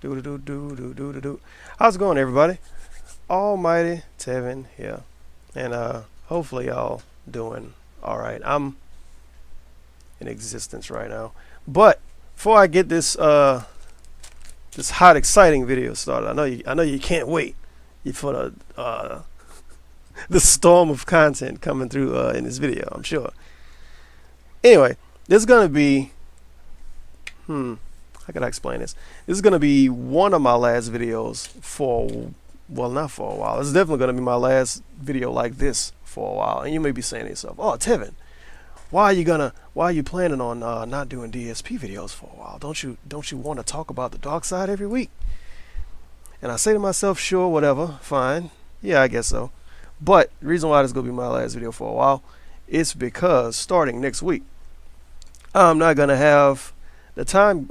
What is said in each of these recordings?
Do do do do do do do. How's it going, everybody? Almighty Tevin here, and hopefully y'all doing all right. I'm in existence right now, but before I get this hot, exciting video started, I know you can't wait for the storm of content coming through in this video. I'm sure. Anyway, this is gonna be how can I explain this? This is going to be one of my last videos for, well, not for a while. It's definitely going to be my last video like this for a while. And you may be saying to yourself, oh, Tevin, why are you planning on not doing DSP videos for a while? Don't you want to talk about the dark side every week? And I say to myself, sure, whatever, fine. Yeah, I guess so. But the reason why this is going to be my last video for a while is because starting next week, I'm not going to have the time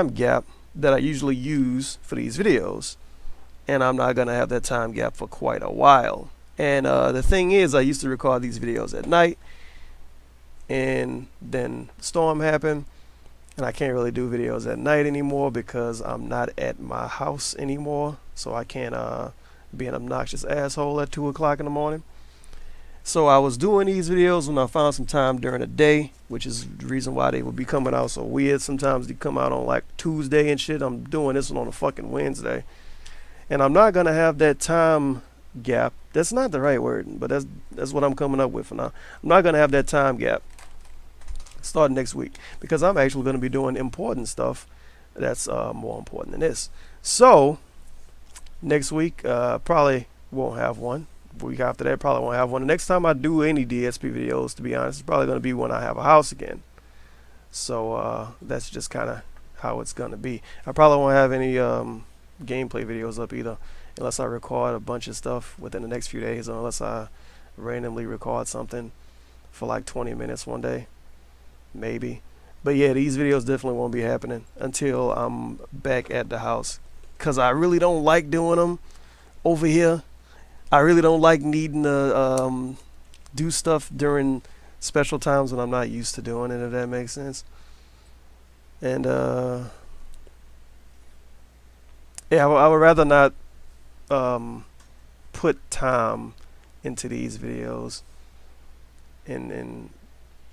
gap that I usually use for these videos, and I'm not gonna have that time gap for quite a while. And the thing is, I used to record these videos at night, and then the storm happened, and I can't really do videos at night anymore because I'm not at my house anymore, so I can't be an obnoxious asshole at 2 o'clock in the morning. So I was doing these videos when I found some time during the day, which is the reason why they would be coming out so weird. Sometimes they come out on like Tuesday and shit. I'm doing this one on a fucking Wednesday. And I'm not going to have that time gap. That's not the right word, but that's what I'm coming up with for now. I'm not going to have that time gap starting next week because I'm actually going to be doing important stuff that's more important than this. So next week probably won't have one. Week after that probably won't have one. The next time I do any DSP videos, to be honest, it's probably going to be when I have a house again. So that's just kind of how it's going to be. I probably won't have any gameplay videos up either, unless I record a bunch of stuff within the next few days, or unless I randomly record something for like 20 minutes one day, maybe. But yeah, these videos definitely won't be happening until I'm back at the house, because I really don't like doing them over here. I really don't like needing to do stuff during special times when I'm not used to doing it, if that makes sense. And yeah, I would rather not put time into these videos, and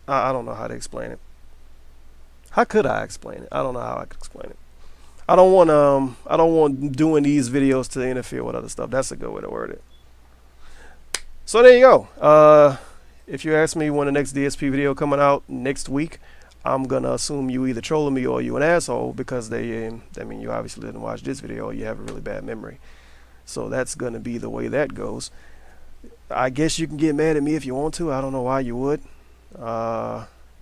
I don't know how to explain it. How could I explain it? I don't know how I could explain it. I don't want doing these videos to interfere with other stuff. That's a good way to word it. So there you go. If you ask me when the next DSP video coming out next week, I'm gonna assume you either trolling me or you an asshole, because I mean, you obviously didn't watch this video or you have a really bad memory. So that's gonna be the way that goes. I guess you can get mad at me if you want to. I don't know why you would.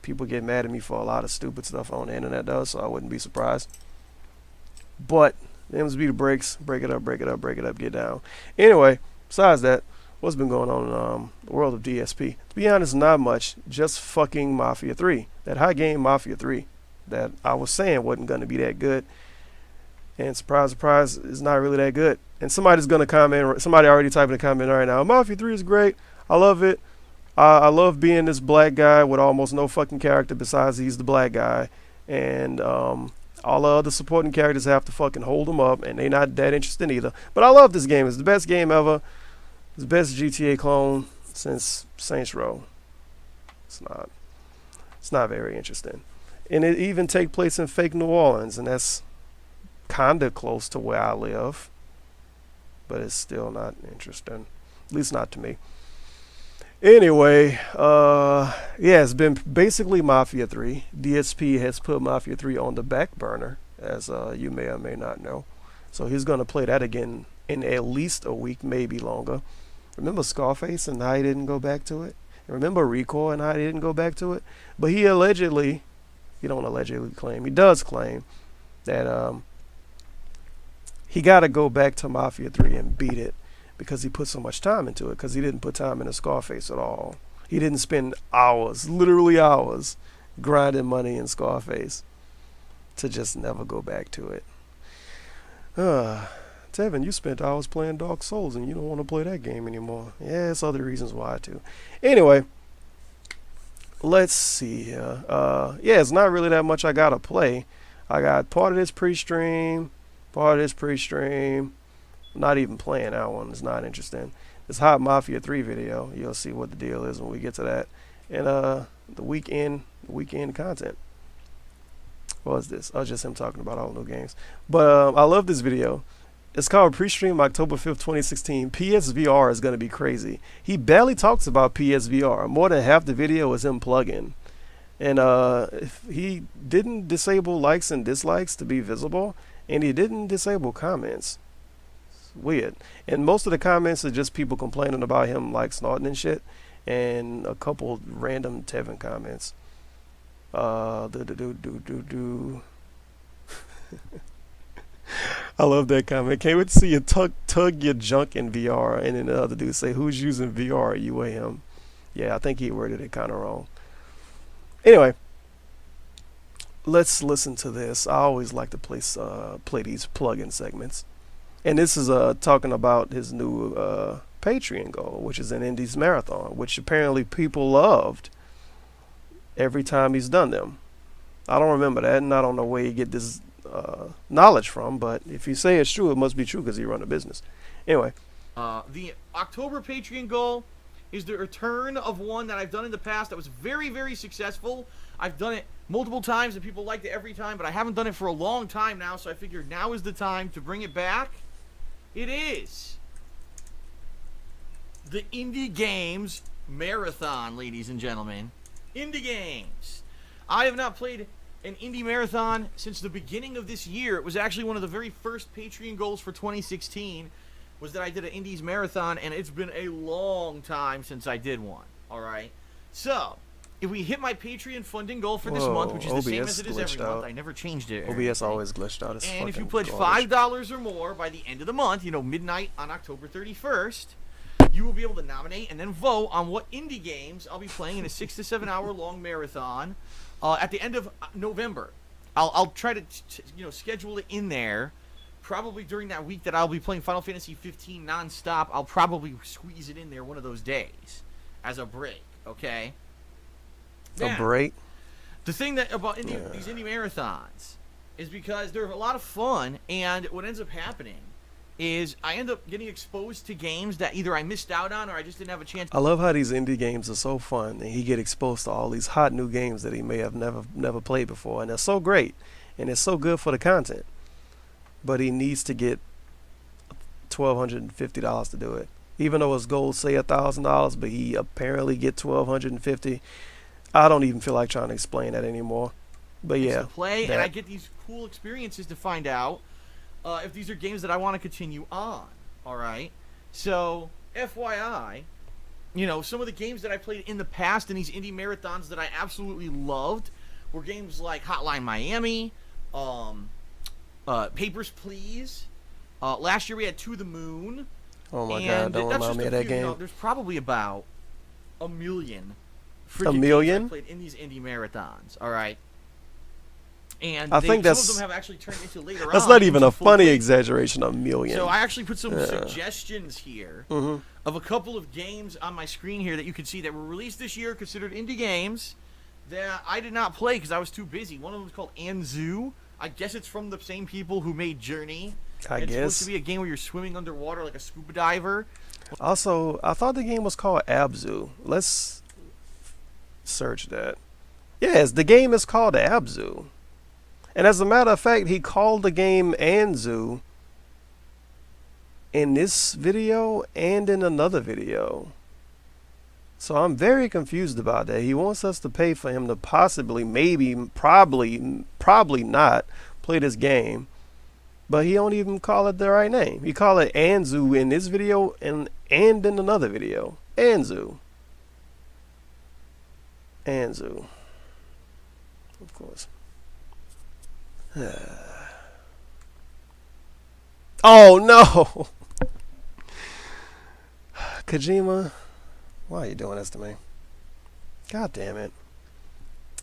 People get mad at me for a lot of stupid stuff on the internet though, so I wouldn't be surprised. But them be the breaks. Break it up, break it up, break it up, get down. Anyway, besides that, what's been going on in the world of DSP? To be honest, not much. Just fucking Mafia 3. That high game Mafia 3 that I was saying wasn't going to be that good. And surprise, surprise, it's not really that good. And somebody's going to comment, somebody already typing a comment right now. Mafia 3 is great. I love it. I love being this black guy with almost no fucking character besides he's the black guy. And all the other supporting characters have to fucking hold them up, and they're not that interesting either. But I love this game. It's the best game ever. It's the best GTA clone since Saints Row. It's not very interesting. And it even takes place in fake New Orleans, and that's kinda close to where I live. But it's still not interesting. At least not to me. Anyway, yeah, it's been basically Mafia 3. DSP has put Mafia 3 on the back burner, as you may or may not know. So he's gonna play that again in at least a week, maybe longer. Remember Scarface and how he didn't go back to it? Remember Rico and how he didn't go back to it? But he allegedly, he don't allegedly claim, he does claim that he got to go back to Mafia 3 and beat it because he put so much time into it, because he didn't put time into Scarface at all. He didn't spend hours, literally hours, grinding money in Scarface to just never go back to it. Tevin, you spent hours playing Dark Souls and you don't want to play that game anymore. Yeah, it's other reasons why too. Anyway, let's see here. Yeah, it's not really that much I gotta play. I got part of this pre-stream, part of this pre-stream. Not even playing that one. It's not interesting. This Hot Mafia 3 video, you'll see what the deal is when we get to that. And the weekend content. What was this? Oh, just him talking about all new games. But I love this video. It's called Pre-Stream October 5th, 2016. PSVR is going to be crazy. He barely talks about PSVR. More than half the video is him plugging. And if he didn't disable likes and dislikes to be visible, and he didn't disable comments. It's weird. And most of the comments are just people complaining about him like snorting and shit, and a couple random Tevin comments. I love that comment. Can't wait to see you tug your junk in VR. And then the other dude say, "Who's using VR? You or him?" Yeah, I think he worded it kind of wrong. Anyway, let's listen to this. I always like to play these plug-in segments. And this is talking about his new Patreon goal, which is an Indies Marathon, which apparently people loved every time he's done them. I don't remember that, and I don't know where you get this knowledge from, but if you say it's true, it must be true because he run a business. Anyway. The October Patreon goal is the return of one that I've done in the past that was very, very successful. I've done it multiple times and people liked it every time, but I haven't done it for a long time now, so I figured now is the time to bring it back. It is the Indie Games Marathon, ladies and gentlemen. Indie Games. I have not played an Indie Marathon since the beginning of this year. It was actually one of the very first Patreon goals for 2016 was that I did an Indies Marathon, and it's been a long time since I did one. All right? So, if we hit my Patreon funding goal for this month, which is the same as it is every month, I never changed it. OBS always glitched out. And if you pledge $5 or more by the end of the month, midnight on October 31st, you will be able to nominate and then vote on what indie games I'll be playing in a 6 to 7 hour long marathon at the end of November. I'll try to schedule it in there. Probably during that week that I'll be playing Final Fantasy 15 nonstop, I'll probably squeeze it in there one of those days as a break. Okay. Now, a break. The thing that about these indie marathons is because they're a lot of fun, and what ends up happening is I end up getting exposed to games that either I missed out on or I just didn't have a chance. I love how these indie games are so fun, and he get exposed to all these hot new games that he may have never played before, and they're so great, and it's so good for the content. But he needs to get $1,250 to do it, even though his goals say $1,000, but he apparently get $1,250. I don't even feel like trying to explain that anymore. But yeah, to play, and I get these cool experiences to find out if these are games that I want to continue on. All right. So, FYI, some of the games that I played in the past in these indie marathons that I absolutely loved were games like Hotline Miami, Papers, Please. Last year we had To the Moon. Oh my God! Don't remind me of that game. There's probably about a million. A million? Games I played in these indie marathons. All right. And I think some of them have actually turned into later that's not even a funny exaggeration. A million. So I actually put some suggestions here of a couple of games on my screen here that you can see that were released this year, considered indie games that I did not play because I was too busy. One of them was called Anzu. I guess it's from the same people who made Journey. It's supposed to be a game where you're swimming underwater like a scuba diver. Also, I thought the game was called Abzu. Let's search that. Yes, the game is called Abzu. And as a matter of fact, he called the game Anzu in this video and in another video. So I'm very confused about that. He wants us to pay for him to possibly, maybe, probably not play this game. But he don't even call it the right name. He called it Anzu in this video and in another video. Anzu. Anzu. Of course. Oh no! Kojima, why are you doing this to me? God damn it.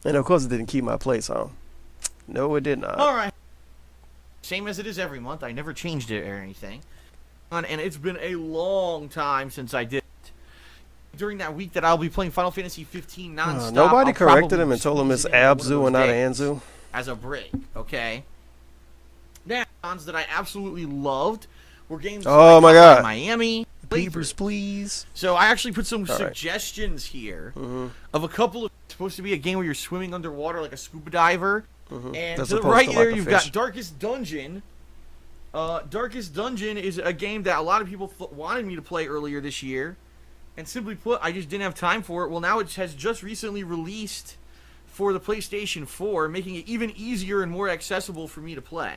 And of course it didn't keep my place, huh? No, it did not. Alright. Same as it is every month. I never changed it or anything. And it's been a long time since I did it. During that week that I'll be playing Final Fantasy 15 nonstop. Nobody corrected him and told him it's Abzu and not Anzu. as a break, okay? Now, ones that I absolutely loved were games Oh like my God. Miami. Peepers, please. So I actually put some All right. suggestions here of a couple of supposed to be a game where you're swimming underwater like a scuba diver. And That's to the opposed right to there, like a you've fish. got Darkest Dungeon. Darkest Dungeon is a game that a lot of people wanted me to play earlier this year. And simply put, I just didn't have time for it. Well, now it has just recently released for the PlayStation 4, making it even easier and more accessible for me to play.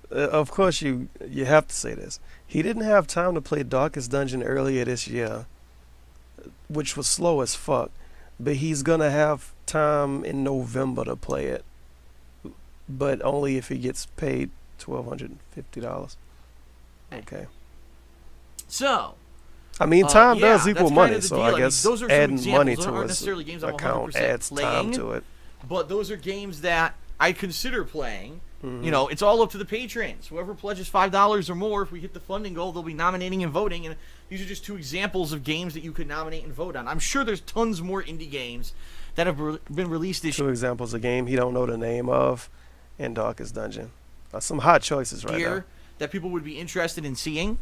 Of course, you have to say this. He didn't have time to play Darkest Dungeon earlier this year, which was slow as fuck. But he's gonna have time in November to play it, but only if he gets paid $1,250. Okay. So, I mean, time yeah, does equal that's money, kind of the so deal. I mean, guess those are some adding examples. money Those to aren't his necessarily games I'm account 100% adds time playing, to it. but those are games that I consider playing. You know, it's all up to the patrons. Whoever pledges $5 or more, if we hit the funding goal, they'll be nominating and voting. And these are just two examples of games that you could nominate and vote on. I'm sure there's tons more indie games that have been released this Two examples of game he don't know the name of, and Darkest Dungeon. Some hot choices right year there. that people would be interested in seeing.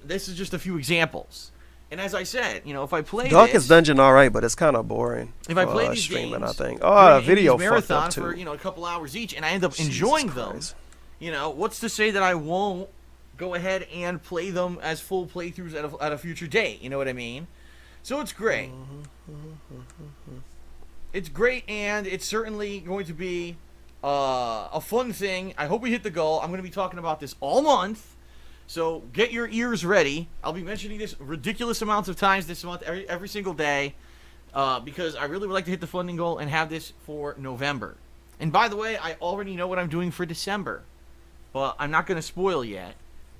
This is just a few examples. And as I said, you know, if I play Darkest this, Dungeon, all right, but it's kind of boring. if I play these streaming, games, I think. during Oh, an video Indies fucked marathon up too. for a couple hours each, and I end up Jesus enjoying them. Christ. You know, what's to say that I won't go ahead and play them as full playthroughs at a future date? You know what I mean? So it's great. It's great, and it's certainly going to be a fun thing. I hope we hit the goal. I'm going to be talking about this all month. So get your ears ready. I'll be mentioning this ridiculous amounts of times this month, every single day, because I really would like to hit the funding goal and have this for November. And by the way, I already know what I'm doing for December, but I'm not going to spoil yet.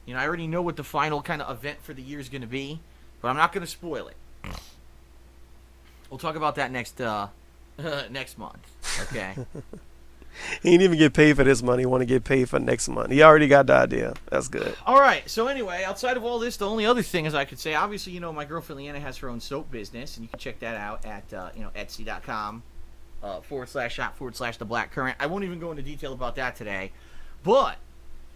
You know, I already know what the final kind of event for the year is going to be, but I'm not going to spoil it. We'll talk about that next month. Okay. He didn't even get paid for this month. He want to get paid for next month. He already got the idea. That's good. All right. So anyway, outside of all this, the only other thing, as I could say, obviously, you know, my girlfriend Leanna has her own soap business, and you can check that out at Etsy.com /shop/the Black Current. I won't even go into detail about that today, but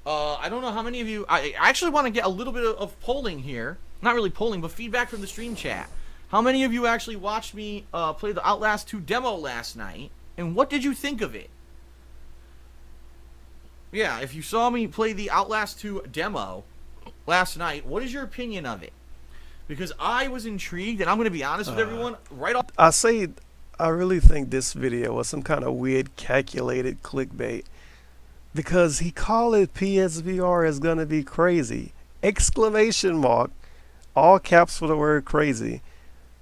I don't know how many of you. I actually want to get a little bit of polling here. Not really polling, but feedback from the stream chat. How many of you actually watched me play the Outlast 2 demo last night, and what did you think of it? Yeah, if you saw me play the Outlast 2 demo last night, what is your opinion of it? Because I was intrigued, and I'm going to be honest with everyone right off. I really think this video was some kind of weird calculated clickbait, because he called it PSVR is going to be crazy. Exclamation mark, all caps for the word crazy.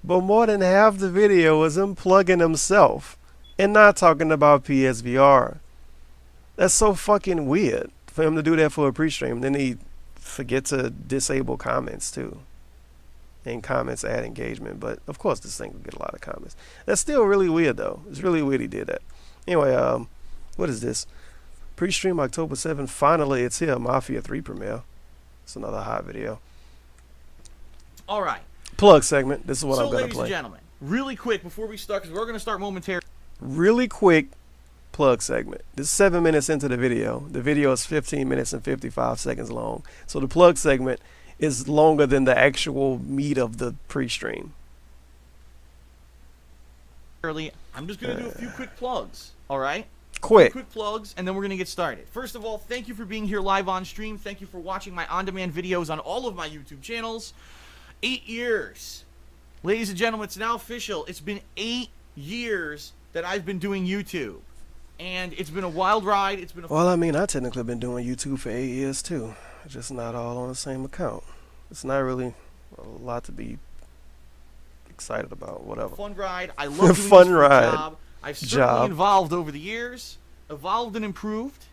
But more than half the video was him plugging himself and not talking about PSVR. That's so fucking weird for him to do that for a pre-stream. Then he forget to disable comments too. And comments add engagement. But of course this thing will get a lot of comments. That's still really weird though. It's really weird he did that. Anyway, what is this? Pre-stream October 7th. Finally it's here. Mafia 3 premiere. It's another hot video. All right. Plug segment. This is what I'm going to ladies play. and gentlemen, really quick before we start, because we're going to start momentarily. Really quick plug segment. This is 7 minutes into the video. The video is 15 minutes and 55 seconds long. So the plug segment is longer than the actual meat of the pre-stream. I'm just going to do a few quick plugs, all right? Quick. Quick plugs, and then we're going to get started. First of all, thank you for being here live on stream. Thank you for watching my on-demand videos on all of my YouTube channels. 8 years. Ladies and gentlemen, it's now official. It's been 8 years that I've been doing YouTube. And it's been a wild ride. It's been Well, I mean, I technically been doing YouTube for 8 years too. Just not all on the same account. It's not really a lot to be excited about. Whatever. fun ride. I love doing Fun this for a ride. job. I've certainly evolved over the years, evolved and improved,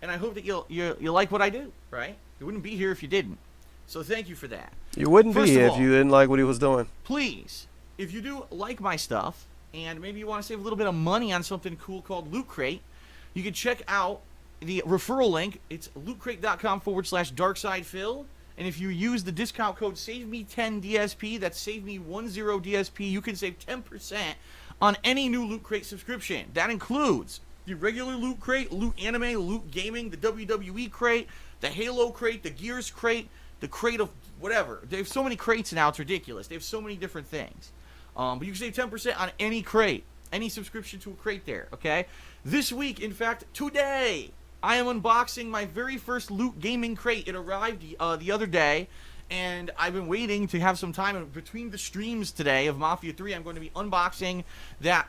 and I hope that you'll like what I do. Right? You wouldn't be here if you didn't. So thank you for that. You wouldn't First be of if all, you didn't like what he was doing. Please, if you do like my stuff, and maybe you want to save a little bit of money on something cool called Loot Crate, you can check out the referral link. It's lootcrate.com /DarkSydePhil. And if you use the discount code SAVEME10DSP, that's SAVEME10DSP, you can save 10% on any new Loot Crate subscription. That includes the regular Loot Crate, Loot Anime, Loot Gaming, the WWE Crate, the Halo Crate, the Gears Crate, the Crate of whatever. They have so many crates now, it's ridiculous. They have so many different things. But you can save 10% on any crate, any subscription to a crate there, okay? This week, in fact, today, I am unboxing my very first Loot Gaming Crate. It arrived the other day, and I've been waiting to have some time. And between the streams today of Mafia 3, I'm going to be unboxing that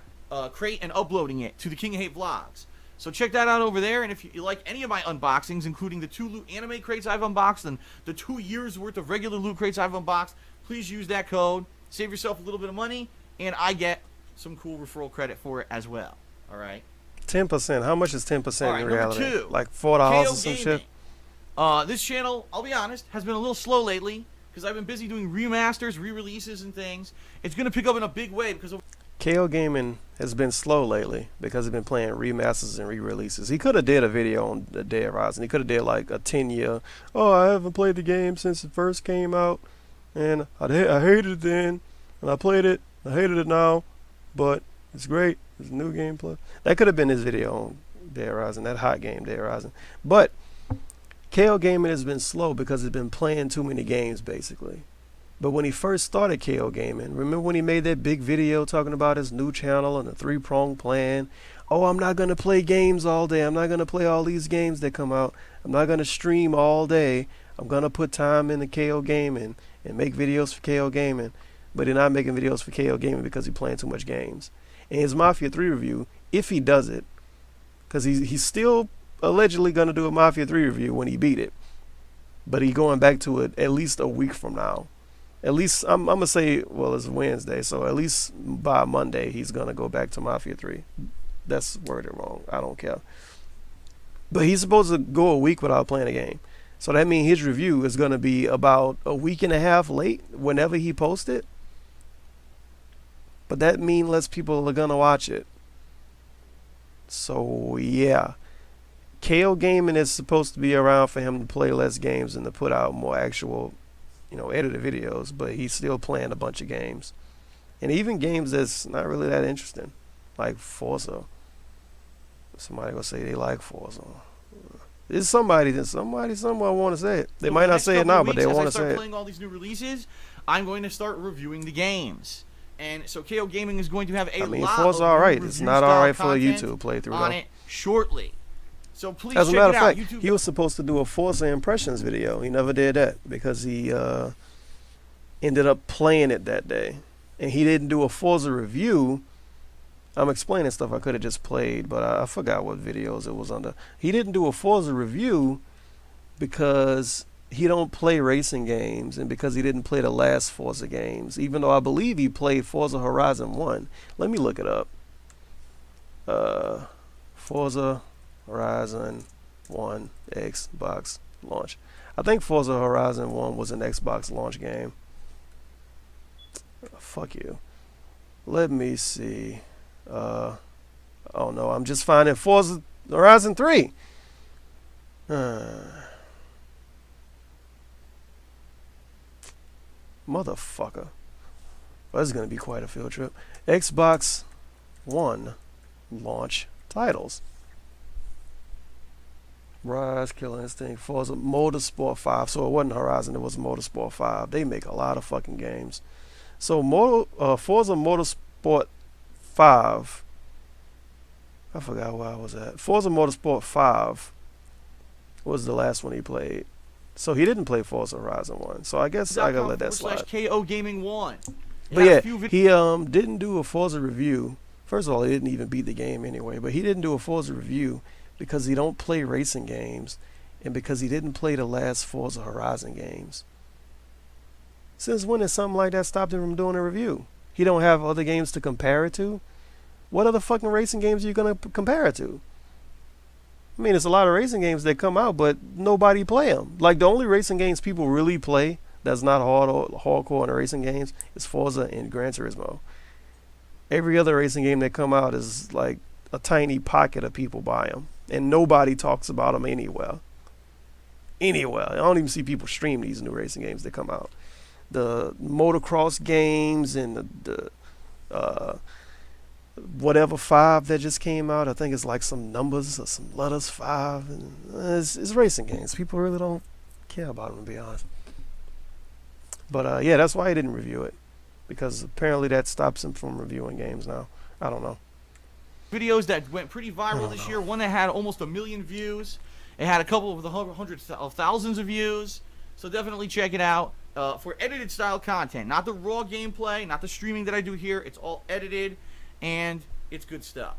crate and uploading it to the King of Hate vlogs. So check that out over there, and if you like any of my unboxings, including the 2 Loot Anime crates I've unboxed and the 2 years worth of regular Loot crates I've unboxed, please use that code. Save yourself a little bit of money, and I get some cool referral credit for it as well. All right. 10%. How much is 10% in reality? Number 2, like $4 or some shit. This channel, I'll be honest, has been a little slow lately because I've been busy doing remasters, re-releases, and things. It's gonna pick up in a big way because of KO Gaming has been slow lately because he's been playing remasters and re-releases. He could have did a video on the Dead Rising. He could have did like a 10-year. Oh, I haven't played the game since it first came out, and I hated it then, and I played it. I hated it now, but it's great. It's new gameplay. That could have been his video on Dead Rising, that hot game Dead Rising. But KO Gaming has been slow because he's been playing too many games, basically. But when he first started KO Gaming, remember when he made that big video talking about his new channel and the 3-pronged plan? Oh, I'm not going to play games all day. I'm not going to play all these games that come out. I'm not going to stream all day. I'm going to put time into KO Gaming and make videos for KO Gaming. But he's not making videos for KO Gaming because he's playing too much games. And his Mafia 3 review, if he does it, because he's still allegedly going to do a Mafia 3 review when he beat it. But he's going back to it at least a week from now. At least, I'm going to say, well, it's Wednesday, so at least by Monday, he's going to go back to Mafia 3. That's worded wrong. I don't care. But he's supposed to go a week without playing a game. So that means his review is going to be about a week and a half late whenever he posts it. But that means less people are going to watch it. So, yeah. KO Gaming is supposed to be around for him to play less games and to put out more actual, edited videos. But he's still playing a bunch of games. And even games that's not really that interesting. Like Forza. Somebody will say they like Forza. There's somebody somewhere want to say it. They might not say it now, but they want to say it. As I start playing all these new releases, I'm going to start reviewing the games. And so KO Gaming is going to have a lot Forza of alright. It's not alright for a content YouTube playthrough on though. it shortly. So please As a check matter it of out. fact, YouTube. he was supposed to do a Forza Impressions video. He never did that because he ended up playing it that day. And he didn't do a Forza review. I'm explaining stuff I could have just played, but I forgot what videos it was under. He didn't do a Forza review because he don't play racing games and because he didn't play the last Forza games, even though I believe he played Forza Horizon 1. Let me look it up. Forza Horizon 1 Xbox launch. I think Forza Horizon 1 was an Xbox launch game. Fuck you. Let me see. Oh no, I'm just finding Forza Horizon 3. Motherfucker. Well, this is going to be quite a field trip. Xbox One launch titles. Rise, Killer Instinct, Forza Motorsport 5. So it wasn't Horizon, it was Motorsport 5. They make a lot of fucking games. So Forza Motorsport 5. I forgot where I was at. Forza Motorsport 5 was the last one he played. So he didn't play Forza Horizon 1. So I guess I gotta let that slide. KO Gaming 1. But yeah, he didn't do a Forza review. First of all, he didn't even beat the game anyway. But he didn't do a Forza review because he don't play racing games and because he didn't play the last Forza Horizon games. Since when has something like that stopped him from doing a review? He don't have other games to compare it to? What other fucking racing games are you going to compare it to? I mean, there's a lot of racing games that come out, but nobody play them. Like, the only racing games people really play that's not hardcore in the racing games is Forza and Gran Turismo. Every other racing game that come out is like a tiny pocket of people buy them, and nobody talks about them anywhere. I don't even see people stream these new racing games that come out. The motocross games and the whatever 5 that just came out. I think it's like some numbers or some letters 5. And it's racing games. People really don't care about them, to be honest. But yeah, that's why he didn't review it, because apparently that stops him from reviewing games now. I don't know. Videos that went pretty viral this year. One that had almost 1 million views. It had a couple of the hundreds of thousands of views. So definitely check it out. For edited style content, not the raw gameplay, not the streaming that I do here. It's all edited, and it's good stuff.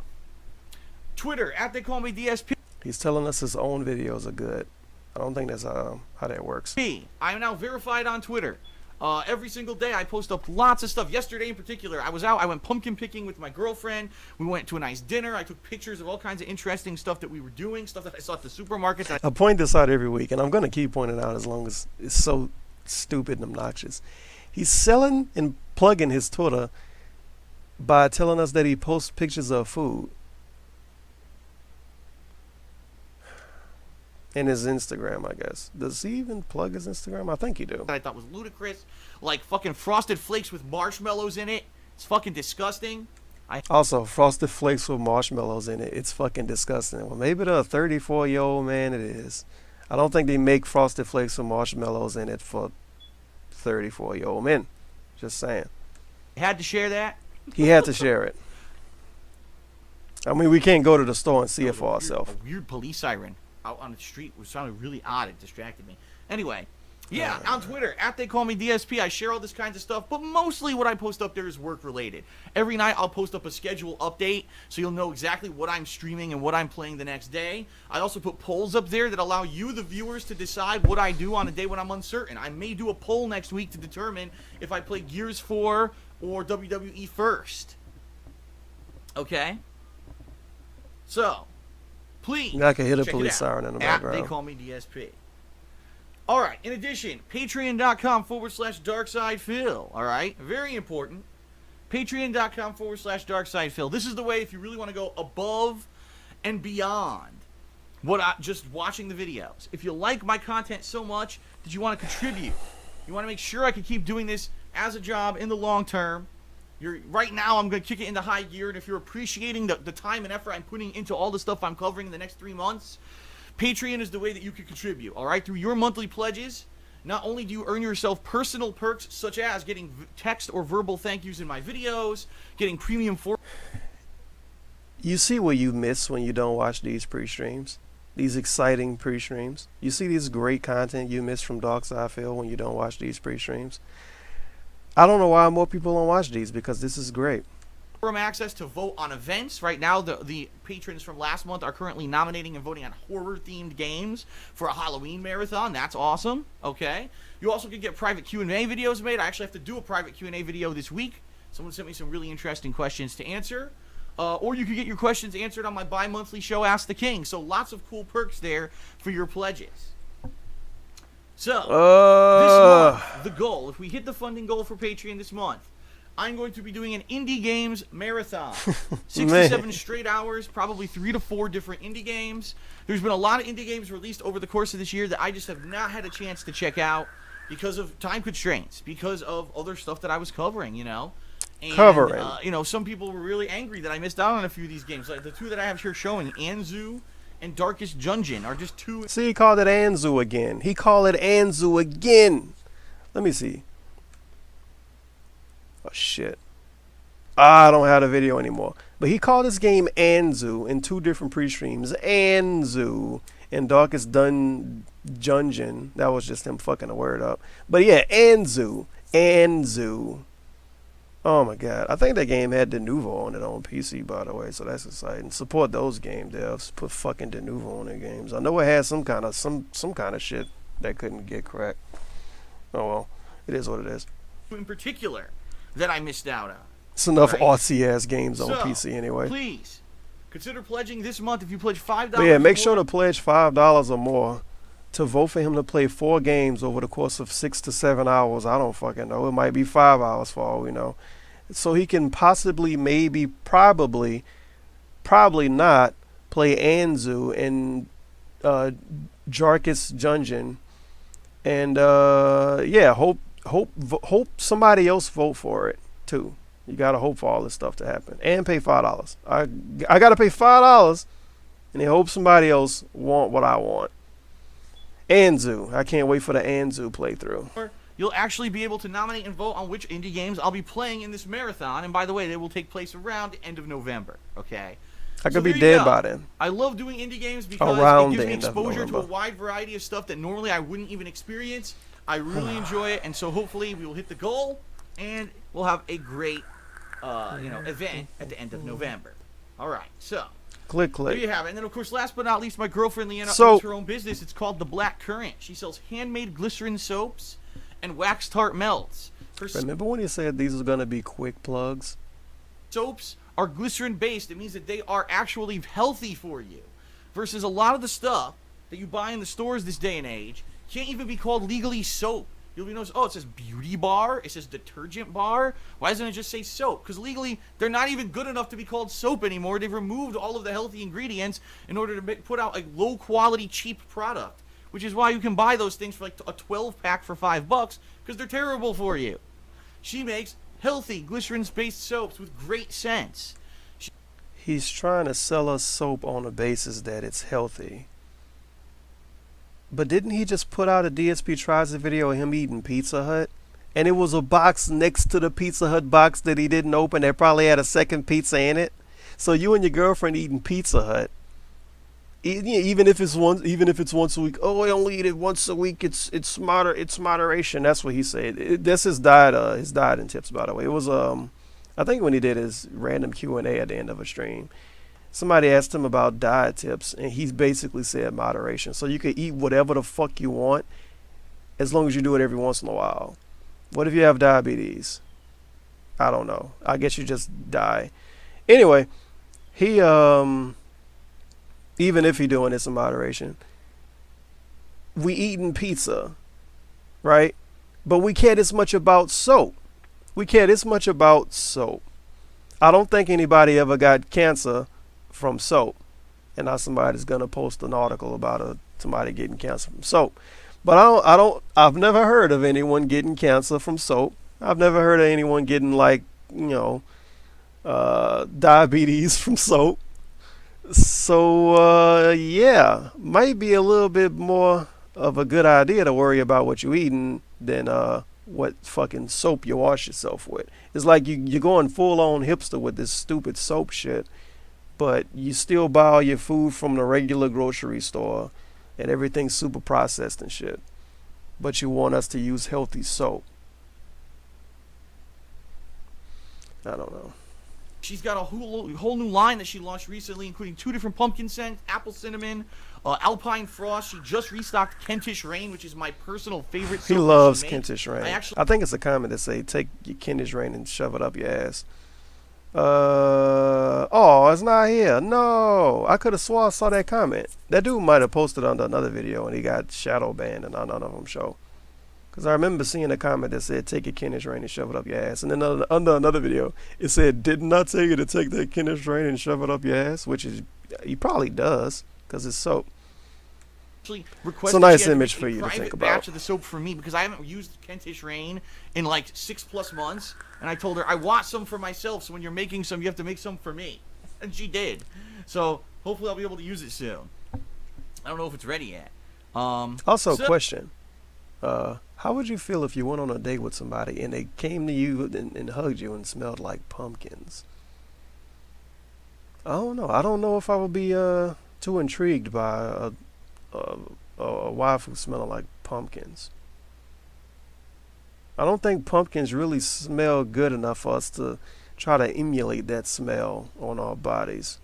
Twitter, @ they call me DSP. He's telling us his own videos are good. I don't think that's how that works. I am now verified on Twitter. Every single day I post up lots of stuff. Yesterday in particular, I was out. I went pumpkin picking with my girlfriend. We went to a nice dinner. I took pictures of all kinds of interesting stuff that we were doing, stuff that I saw at the supermarket. I point this out every week, and I'm going to keep pointing it out as long as it's so stupid and obnoxious. He's selling and plugging his Twitter by telling us that he posts pictures of food. And his Instagram, I guess. Does he even plug his Instagram? I think he do. I thought was ludicrous, like fucking Frosted Flakes with marshmallows in it. It's fucking disgusting. Also, Frosted Flakes with marshmallows in it. It's fucking disgusting. Well, maybe the 34-year-old man it is. I don't think they make Frosted Flakes with marshmallows in it for 34-year-old men. Just saying. Had to share that. He had to share it. I mean, we can't go to the store and see it for ourselves. A weird police siren out on the street was sounding really odd. It distracted me. Anyway, yeah, on Twitter, @ they call me DSP. I share all this kinds of stuff, but mostly what I post up there is work related. Every night I'll post up a schedule update, so you'll know exactly what I'm streaming and what I'm playing the next day. I also put polls up there that allow you, the viewers, to decide what I do on a day when I'm uncertain. I may do a poll next week to determine if I play Gears 4 or WWE first. Okay? So, please, I can hear the check police it out. siren in the @ background. they call me DSP. All right. In addition, patreon.com/DarkSydePhil. All right. Very important. Patreon.com/DarkSydePhil. This is the way if you really want to go above and beyond just watching the videos. If you like my content so much that you want to contribute, you want to make sure I can keep doing this as a job in the long term. Right now, I'm going to kick it into high gear, and if you're appreciating the time and effort I'm putting into all the stuff I'm covering in the next 3 months, Patreon is the way that you can contribute, all right? Through your monthly pledges, not only do you earn yourself personal perks, such as getting text or verbal thank yous in my videos, getting premium for... You see what you miss when you don't watch these pre-streams? These exciting pre-streams? You see this great content you miss from DarkSyde Phil when you don't watch these pre-streams? I don't know why more people don't watch these, because this is great. Forum access to vote on events. Right now, the patrons from last month are currently nominating and voting on horror-themed games for a Halloween marathon. That's awesome. Okay. You also can get private Q&A videos made. I actually have to do a private Q&A video this week. Someone sent me some really interesting questions to answer. Or you can get your questions answered on my bi-monthly show, Ask the King. So lots of cool perks there for your pledges. So, this month, the goal, if we hit the funding goal for Patreon this month, I'm going to be doing an indie games marathon. 6 to 7 straight hours, probably 3 to 4 different indie games. There's been a lot of indie games released over the course of this year that I just have not had a chance to check out because of time constraints, because of other stuff that I was covering, you know. And, some people were really angry that I missed out on a few of these games. Like the 2 that I have here showing, Anzu and Darkest Dungeon, are just 2. See, he called it Anzu again. He called it Anzu again. Let me see. Oh, shit. I don't have the video anymore. But he called this game Anzu in 2 different pre-streams. Anzu and Darkest Dungeon. That was just him fucking a word up. But yeah, Anzu. Anzu. Oh my god. I think that game had Denuvo on it on PC, by the way, so that's exciting. Support those game devs. Put fucking Denuvo on their games. I know it had some kind of shit that couldn't get cracked. Oh well. It is what it is. In particular that I missed out on. It's enough artsy ass games on PC anyway. Please consider pledging this month. If you pledge $5, but yeah, make sure to pledge $5 or more to vote for him to play 4 games over the course of 6 to 7 hours. I don't fucking know. It might be 5 hours for all we know. So he can possibly, maybe, probably not play Anzu and Darkest Dungeon. And yeah, hope somebody else vote for it too. You gotta hope for all this stuff to happen and pay $5. I gotta pay $5 and hope somebody else want what I want. Anzu, I can't wait for the Anzu playthrough. You'll actually be able to nominate and vote on which indie games I'll be playing in this marathon. And by the way, they will take place around the end of November. Okay. I could be dead by then. I love doing indie games because Around it gives the me end of exposure to a November. wide variety of stuff that normally I wouldn't even experience. I really enjoy it, and so hopefully we will hit the goal, and we'll have a great, event at the end of November. All right, so Click. there you have it. And then, of course, last but not least, my girlfriend Leanna So- owns her own business. It's called The Black Current. She sells handmade glycerin soaps and wax tart melts. Her Remember when you said these are gonna be quick plugs? soaps are glycerin based. It means that they are actually healthy for you, versus a lot of the stuff that you buy in the stores this day and age can't even be called legally soap. You'll be noticing, oh, it says beauty bar, it says detergent bar. Why doesn't it just say soap? Because legally they're not even good enough to be called soap anymore. They've removed all of the healthy ingredients in order to put out a low quality cheap product, which is why you can buy those things for like a 12 pack for $5 because they're terrible for you. She makes healthy glycerin-based soaps with great scents. He's trying to sell us soap on the basis that it's healthy. But didn't he just put out a DSP Tries It video of him eating Pizza Hut? And it was a box next to the Pizza Hut box that he didn't open that probably had a second pizza in it. So you and your girlfriend eating Pizza Hut, even if it's once a week. Oh, I only eat it once a week. It's moderation. That's what he said. That's his diet and tips, by the way. It was I think when he did his random Q&A at the end of a stream, somebody asked him about diet tips, and he basically said moderation. So you can eat whatever the fuck you want, as long as you do it every once in a while. What if you have diabetes? I don't know. I guess you just die. Anyway, he even if you're doing this in moderation, we eating pizza, right? But we care this much about soap. I don't think anybody ever got cancer from soap, and now somebody's gonna post an article about somebody getting cancer from soap. But I've never heard of anyone getting cancer from soap. I've never heard of anyone getting diabetes from soap. So yeah, might be a little bit more of a good idea to worry about what you're eating than what fucking soap you wash yourself with. It's like you're going full on hipster with this stupid soap shit, but you still buy all your food from the regular grocery store and everything's super processed and shit. But you want us to use healthy soap. I don't know. She's got a whole new line that she launched recently, including 2 different pumpkin scents, apple cinnamon, Alpine Frost. She just restocked Kentish Rain, which is my personal favorite soap. He that loves she makes. Kentish Rain. I I think it's a comment that say, take your Kentish Rain and shove it up your ass. Oh, it's not here. No, I could have swore I saw that comment. That dude might have posted under another video and he got shadow banned and none of them show. Because I remember seeing a comment that said, take your Kentish Rain and shove it up your ass. And then under another video, it said, did not tell you to take that Kentish Rain and shove it up your ass, which is, he probably does, because it's soap. It's a nice image for you to think about. Batch of the soap for me because I haven't used Kentish Rain in like 6+ months, and I told her I want some for myself. So when you're making some, you have to make some for me, and she did. So hopefully I'll be able to use it soon. I don't know if it's ready yet. Also, question: how would you feel if you went on a date with somebody and they came to you and hugged you and smelled like pumpkins? I don't know. I don't know if I would be too intrigued by a wife who's smelling like pumpkins. I don't think pumpkins really smell good enough for us to try to emulate that smell on our bodies.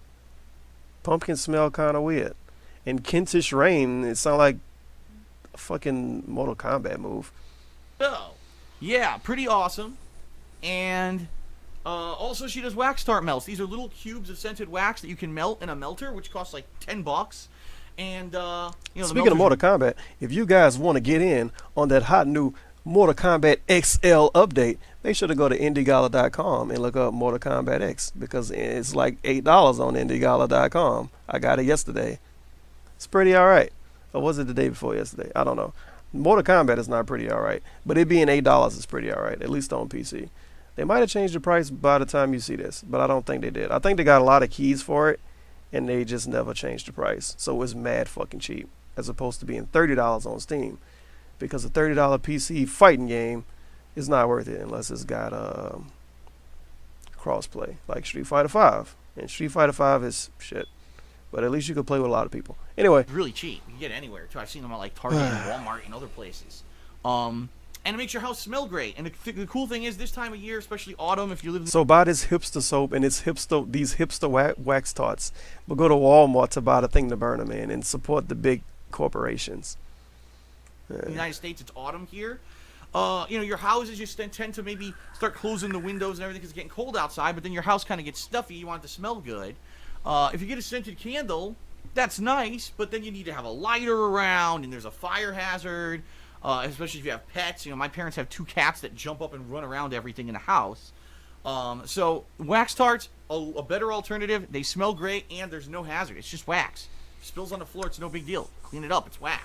Pumpkins smell kind of weird. And Kentish Rain, it sounds like a fucking Mortal Kombat move. So, yeah, pretty awesome. And also she does wax tart melts. These are little cubes of scented wax that you can melt in a melter, which costs like $10. And speaking of Mortal Kombat, if you guys want to get in on that hot new Mortal Kombat XL update, make sure to go to indiegala.com and look up Mortal Kombat X, because it's like $8 on indiegala.com. I got it yesterday. It's pretty alright. Or was it the day before yesterday? I don't know. Mortal Kombat is not pretty alright, but it being $8 is pretty alright, at least on PC. They might have changed the price by the time you see this, but I don't think they did. I think they got a lot of keys for it, and they just never changed the price. So it's mad fucking cheap, as opposed to being $30 on Steam. Because a $30 PC fighting game is not worth it unless it's got crossplay, like Street Fighter 5. And Street Fighter 5 is shit. But at least you can play with a lot of people. Anyway. It's really cheap. You can get it anywhere, too. I've seen them at, like, Target and Walmart and other places. And it makes your house smell great. And the cool thing is, this time of year, especially autumn, if you live in... So buy this hipster soap and these hipster wax tarts. But go to Walmart to buy the thing to burn them in and support the big corporations. In the United States, it's autumn here. Your houses, you tend to maybe start closing the windows and everything because it's getting cold outside, but then your house kind of gets stuffy. You want it to smell good. If you get a scented candle, that's nice, but then you need to have a lighter around, and there's a fire hazard, especially if you have pets. My parents have 2 cats that jump up and run around everything in the house. So wax tarts, a better alternative. They smell great, and there's no hazard. It's just wax. If it spills on the floor, it's no big deal. Clean it up. It's wax.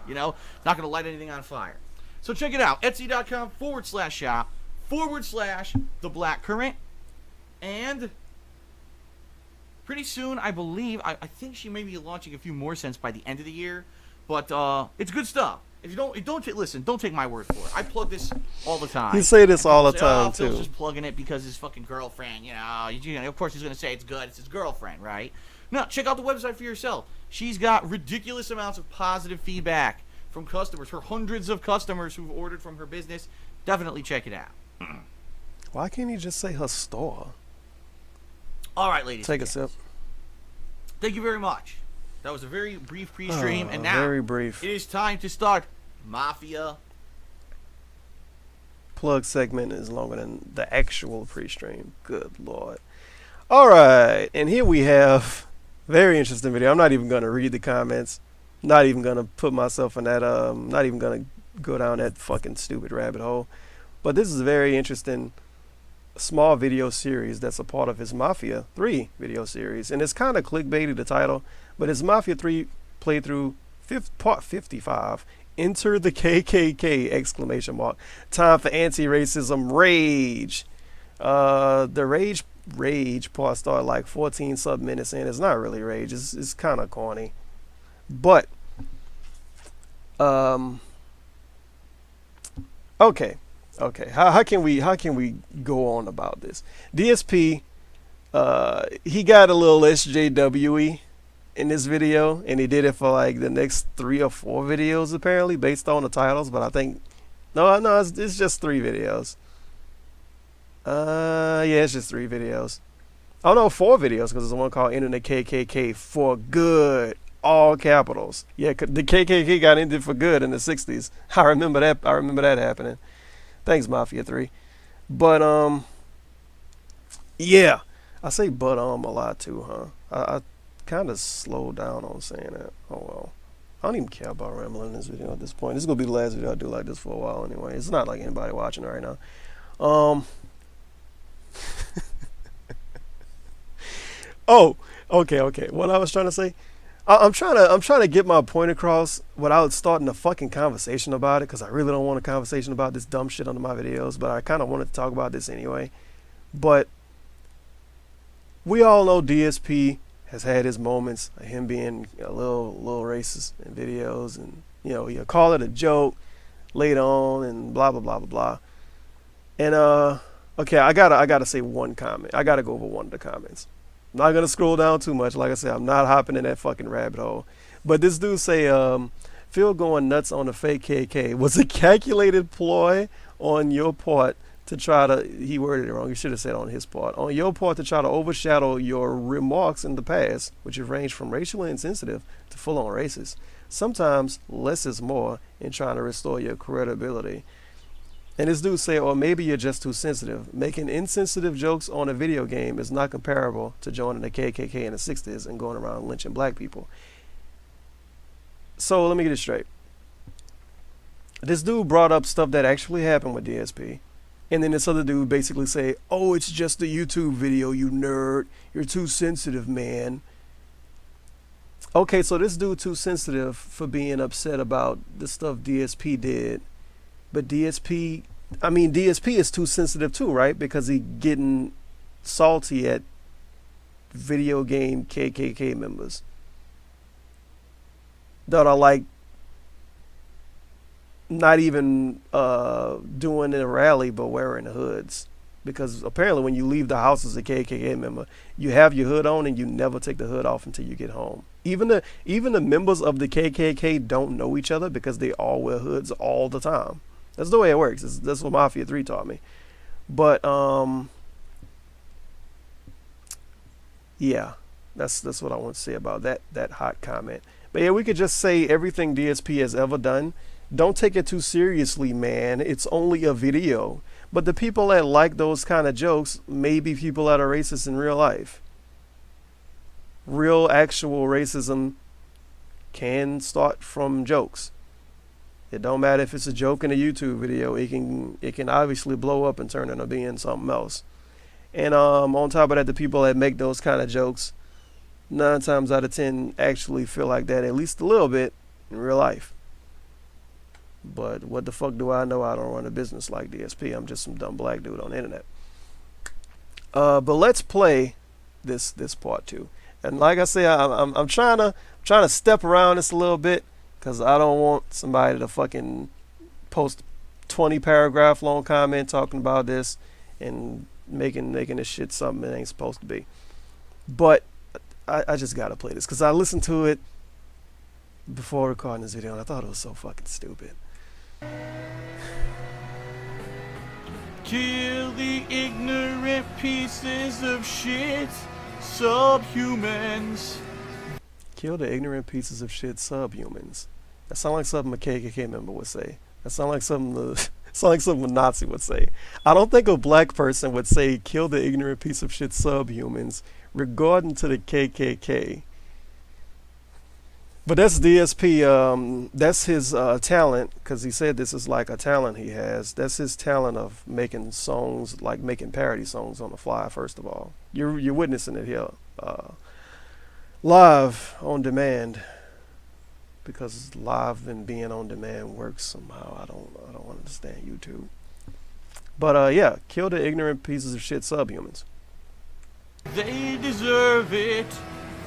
Not going to light anything on fire. So check it out. Etsy.com/shop/The Black Current. And pretty soon, I believe, I think she may be launching a few more scents by the end of the year. But it's good stuff. If you don't listen, don't take my word for it. I plug this all the time. You say this all the time, Phil's too. just plugging it because his fucking girlfriend, of course he's going to say it's good. It's his girlfriend, right? No, check out the website for yourself. She's got ridiculous amounts of positive feedback from customers. Her hundreds of customers who've ordered from her business. Definitely check it out. Why can't you just say her store? All right, ladies. Take a sip. Thank you very much. That was a very brief pre-stream, and now very brief. It is time to start Mafia. Plug segment is longer than the actual pre-stream. Good Lord. All right, and here we have very interesting video. I'm not even going to read the comments. Not even going to put myself in that, not even going to go down that fucking stupid rabbit hole. But this is a very interesting small video series that's a part of his Mafia 3 video series. And it's kind of clickbaity, the title, but it's Mafia 3 playthrough part 55. Enter the KKK! Exclamation mark. Time for anti-racism rage. The rage part started like 14 sub minutes in. It's not really rage. It's kind of corny. But okay. How can we go on about this? DSP, he got a little SJWE in this video, and he did it for like the next 3 or 4 videos apparently, based on the titles. But I think no, it's just 3 videos. Yeah, it's just 3 videos. Oh no, 4 videos, because there's one called "Ending the KKK for Good." All capitals. Yeah, the KKK got ended for good in the 60s. I remember that happening. Thanks, Mafia 3. But, yeah. I say but, a lot too, huh? I kind of slowed down on saying that. Oh, well. I don't even care about rambling in this video at this point. This is going to be the last video I do like this for a while anyway. It's not like anybody watching right now. Oh, okay. What I was trying to say, I'm trying to get my point across without starting a fucking conversation about it, because I really don't want a conversation about this dumb shit under my videos, but I kind of wanted to talk about this anyway. But we all know DSP has had his moments of him being a little racist in videos, and he'll call it a joke later on and blah blah blah blah blah. And okay, I gotta say one comment. I gotta go over one of the comments. I'm not gonna scroll down too much. Like I said, I'm not hopping in that fucking rabbit hole. But this dude say, Phil going nuts on the fake KK was a calculated ploy on your part to try to, he worded it wrong, he should have said on his part, on your part to try to overshadow your remarks in the past, which have ranged from racially insensitive to full-on racist. Sometimes less is more in trying to restore your credibility. And this dude say, or maybe you're just too sensitive. Making insensitive jokes on a video game is not comparable to joining the KKK in the 60s and going around lynching black people. So let me get it straight. This dude brought up stuff that actually happened with DSP. And then this other dude basically say, oh, it's just a YouTube video, you nerd. You're too sensitive, man. Okay, so this dude too sensitive for being upset about the stuff DSP did. But DSP I mean, DSP is too sensitive too, right? Because he getting salty at video game KKK members that are like not even doing a rally but wearing hoods. Because apparently when you leave the house as a KKK member, you have your hood on and you never take the hood off until you get home. Even the members of the KKK don't know each other because they all wear hoods all the time. That's the way it works. That's what Mafia 3 taught me. But yeah, that's what I want to say about that hot comment. But yeah, we could just say everything DSP has ever done. Don't take it too seriously, man. It's only a video. But the people that like those kind of jokes may be people that are racist in real life. Real, actual racism can start from jokes. It don't matter if it's a joke in a YouTube video. It can obviously blow up and turn into being something else. And on top of that, the people that make those kind of jokes, 9 times out of 10 actually feel like that at least a little bit in real life. But what the fuck do I know? I don't run a business like DSP. I'm just some dumb black dude on the internet. But let's play this part too. And like I say, I'm trying to step around this a little bit because I don't want somebody to fucking post 20 paragraph long comment talking about this and making this shit something it ain't supposed to be. But I just gotta play this because I listened to it before recording this video and I thought it was so fucking stupid. Kill the ignorant pieces of shit, subhumans. Kill the ignorant pieces of shit, subhumans. That sounds like something a KKK member would say. That sounds like something a Nazi would say. I don't think a black person would say kill the ignorant piece of shit, subhumans, regarding to the KKK. But that's DSP. That's his talent, because he said this is like a talent he has. That's his talent of making songs, like making parody songs on the fly. First of all, you're witnessing it here, live on demand, because live and being on demand works somehow. I don't understand YouTube. But yeah, kill the ignorant pieces of shit, subhumans. They deserve it.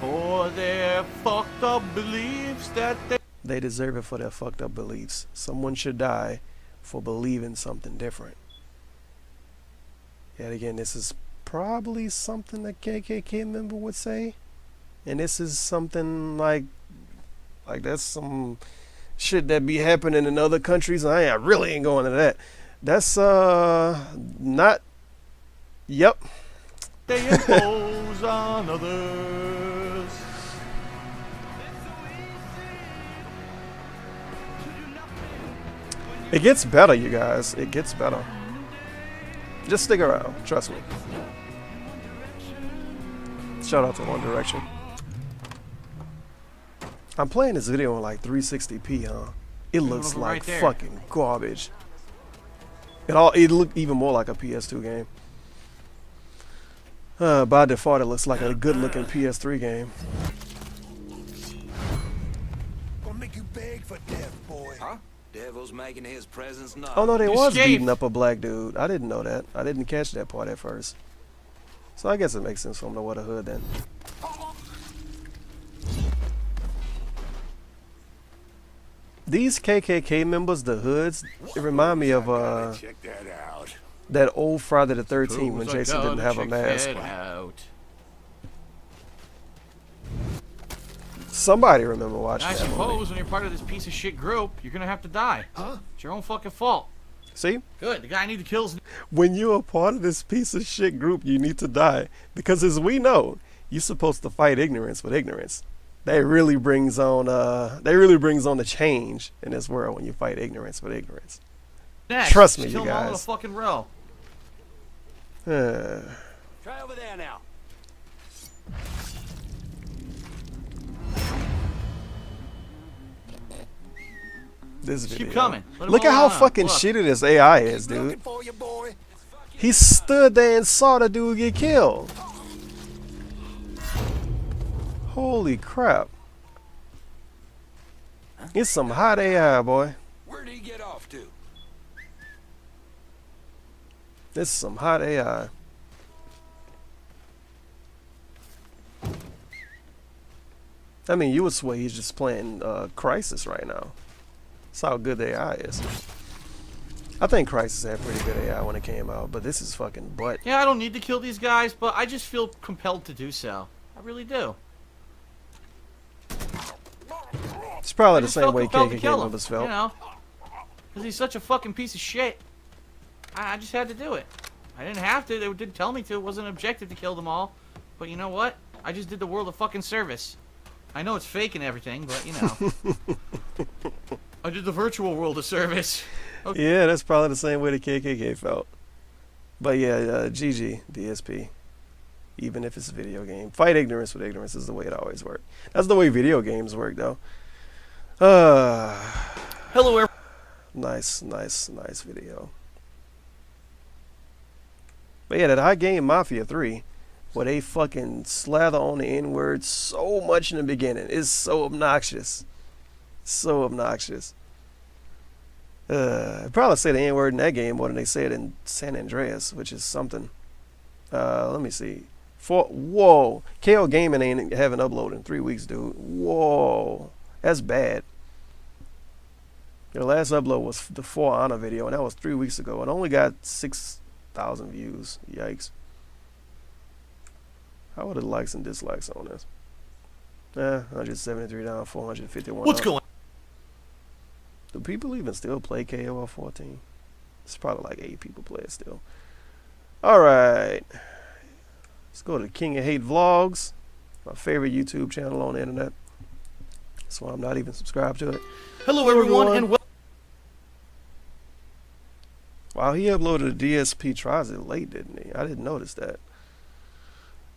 For their fucked up beliefs that they deserve it for their fucked up beliefs. Someone should die for believing something different. Yet again, this is probably something a KKK member would say. And this is something like that's some shit that be happening in other countries. I really ain't going to that. That's not. Yep. They impose on others. It gets better, you guys. It gets better. Just stick around. Trust me. Shout out to One Direction. I'm playing this video on like 360p, huh? It looks like fucking garbage. It looked even more like a PS2 game. By default, it looks like a good-looking PS3 game. Gonna make you beg for death, boy. Huh? Devil's making his presence known. Oh no, they was beating up a black dude. I didn't know that. I didn't catch that part at first. So I guess it makes sense for him to wear the hood then. These KKK members, the hoods, it remind me of that old Friday the 13th when Jason didn't have a mask. Somebody remember watching that movie. I suppose when you're part of this piece of shit group, you're gonna have to die. Huh? It's your own fucking fault. See? Good. The guy need to kill his... When you're a part of this piece of shit group, you need to die. Because as we know, you're supposed to fight ignorance with ignorance. That really brings on the change in this world when you fight ignorance with ignorance. Next, trust me, you kill guys. All in a fucking row. Try over there now. This video. Keep coming. Look at how fucking shitty this AI is, dude. He stood there and saw the dude get killed. Holy crap. It's some hot AI, boy. Where'd he get off to? This is some hot AI. I mean, you would swear he's just playing Crisis right now. That's how good the AI is. I think Crisis had pretty good AI when it came out, but this is fucking butt. Yeah, I don't need to kill these guys, but I just feel compelled to do so. I really do. It's probably the same way KKK members felt. You know, because he's such a fucking piece of shit. I just had to do it. I didn't have to. They didn't tell me to. It wasn't an objective to kill them all. But you know what? I just did the world a fucking service. I know it's fake and everything, but you know. I did the virtual world a service. Okay. Yeah, that's probably the same way the KKK felt. But yeah, GG, DSP. Even if it's a video game. Fight ignorance with ignorance is the way it always works. That's the way video games work, though. Hello, everyone. Nice video. But yeah, that high game Mafia 3, where they fucking slather on the N-word so much in the beginning, is so obnoxious. So obnoxious. I'd probably say the N-word in that game more than they say it in San Andreas, which is something. Let me see. Whoa. KO Gaming ain't haven't uploaded in 3 weeks, dude. Whoa. That's bad. Their last upload was the For Honor video, and that was 3 weeks ago. It only got 6,000 views. Yikes. How are the likes and dislikes on this? 173 down, 451 What's up. going on? Do people even still play KOL 14? It's probably like 8 people play it still. Alright. Let's go to King of Hate Vlogs. My favorite YouTube channel on the internet. That's why I'm not even subscribed to it. Hello, everyone, and welcome. Wow, he uploaded a DSP tries it late, didn't he? I didn't notice that.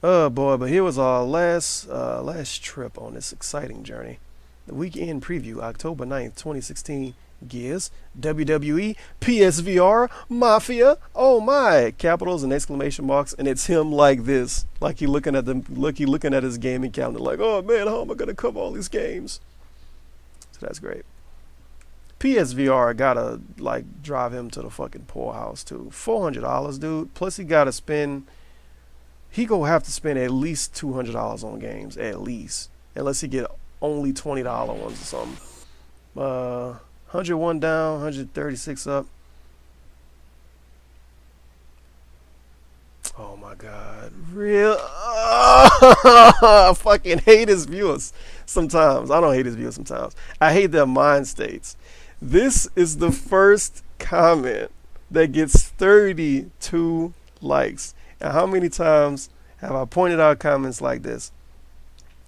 Oh boy, but here was our last trip on this exciting journey. The weekend preview, October 9th, 2016. Gears, WWE, PSVR, Mafia. Oh my! Capitals and exclamation marks, and it's him like this, like he looking at his gaming cabinet, like, oh man, how am I gonna cover all these games? So that's great. PSVR gotta like drive him to the fucking poorhouse too. $400, dude. Plus he gotta spend. He gonna have to spend at least $200 on games, at least, unless he get only $20 ones or something. 101 down, 136 up. Oh my God, real. I fucking hate his viewers sometimes. I don't hate his viewers sometimes. I hate their mind states. This is the first comment that gets 32 likes. And how many times have I pointed out comments like this?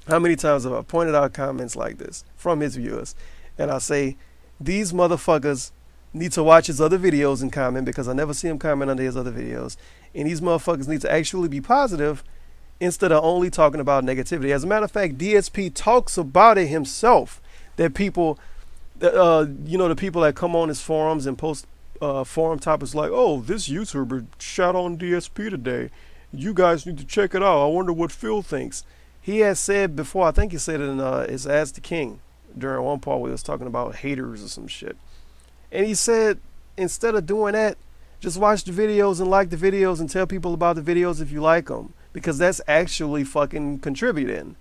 How many times have I pointed out comments like this from his viewers? And I say, these motherfuckers need to watch his other videos and comment, because I never see him comment under his other videos. And these motherfuckers need to actually be positive instead of only talking about negativity. As a matter of fact, DSP talks about it himself, that people, the people that come on his forums and post forum topics like, oh, this YouTuber shot on DSP today. You guys need to check it out. I wonder what Phil thinks. He has said before, I think he said it in his As the King during one part where he was talking about haters or some shit. And he said, instead of doing that, just watch the videos and like the videos and tell people about the videos if you like them. Because that's actually fucking contributing.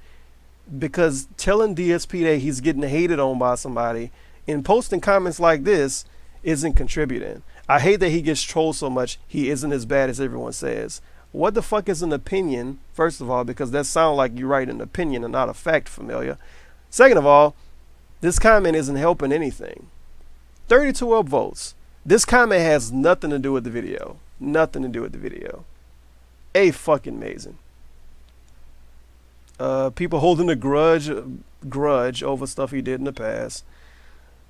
Because telling DSP that he's getting hated on by somebody and posting comments like this isn't contributing. I hate that he gets trolled so much. He isn't as bad as everyone says. What the fuck is an opinion, first of all, because that sounds like you write an opinion and not a fact, Familiar. Second of all, this comment isn't helping anything. 32 upvotes. This comment has nothing to do with the video. Nothing to do with the video. Fucking amazing. People holding a grudge over stuff he did in the past.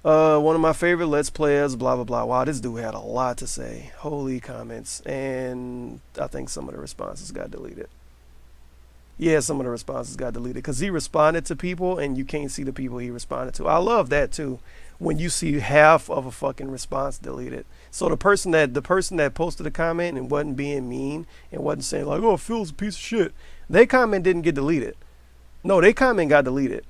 One of my favorite Let's Players, blah, blah, blah. Wow, this dude had a lot to say. Holy comments. And I think some of the responses got deleted. Yeah, some of the responses got deleted because he responded to people and you can't see the people he responded to. I love that too, when you see half of a fucking response deleted. So the person that posted a comment and wasn't being mean and wasn't saying like, oh, Phil's a piece of shit, their comment didn't get deleted. No, their comment got deleted.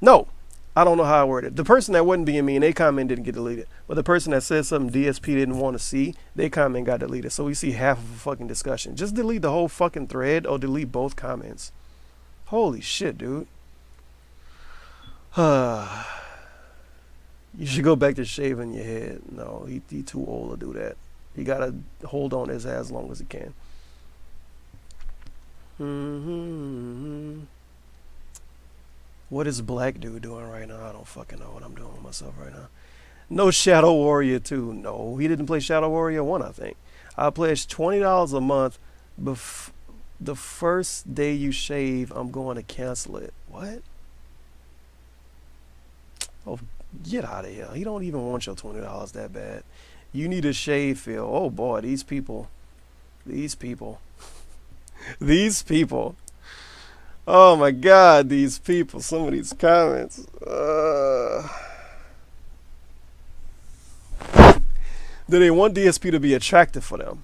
No, I don't know how I worded it. The person that wasn't being mean, they comment didn't get deleted. But the person that said something DSP didn't want to see, they comment got deleted. So we see half of a fucking discussion. Just delete the whole fucking thread or delete both comments. Holy shit, dude. You should go back to shaving your head. No, he too old to do that. He gotta hold on his hair as long as he can. What is Black Dude doing right now? I don't fucking know what I'm doing with myself right now. No Shadow Warrior 2. No, he didn't play Shadow Warrior 1, I think. I pledged $20 a month. The first day you shave, I'm going to cancel it. What? Oh, get out of here. He don't even want your $20 that bad. You need a shave feel. Oh boy, these people. These people. These people. Oh my God, these people. Some of these comments. Do they want DSP to be attractive for them?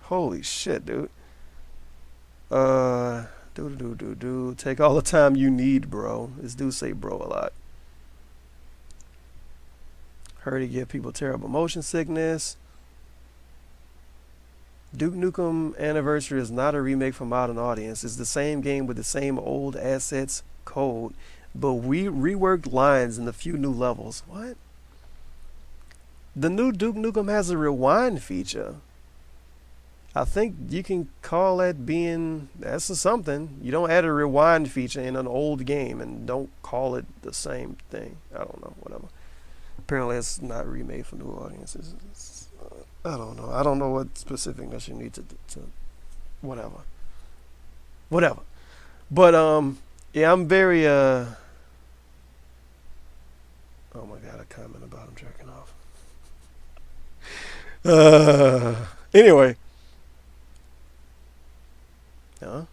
Holy shit, dude. Take all the time you need, bro. This dude say bro a lot. Heard he give people terrible motion sickness. Duke Nukem Anniversary is not a remake for modern audience. It's the same game with the same old assets, code, but we reworked lines in a few new levels. What? The new Duke Nukem has a rewind feature. I think you can call that being, that's something. You don't add a rewind feature in an old game and don't call it the same thing. I don't know, whatever. Apparently it's not remade for new audiences. I don't know. I don't know what specificness you need to whatever. Whatever. But yeah, I'm very oh my God, a comment about him jerking off. Anyway. Huh?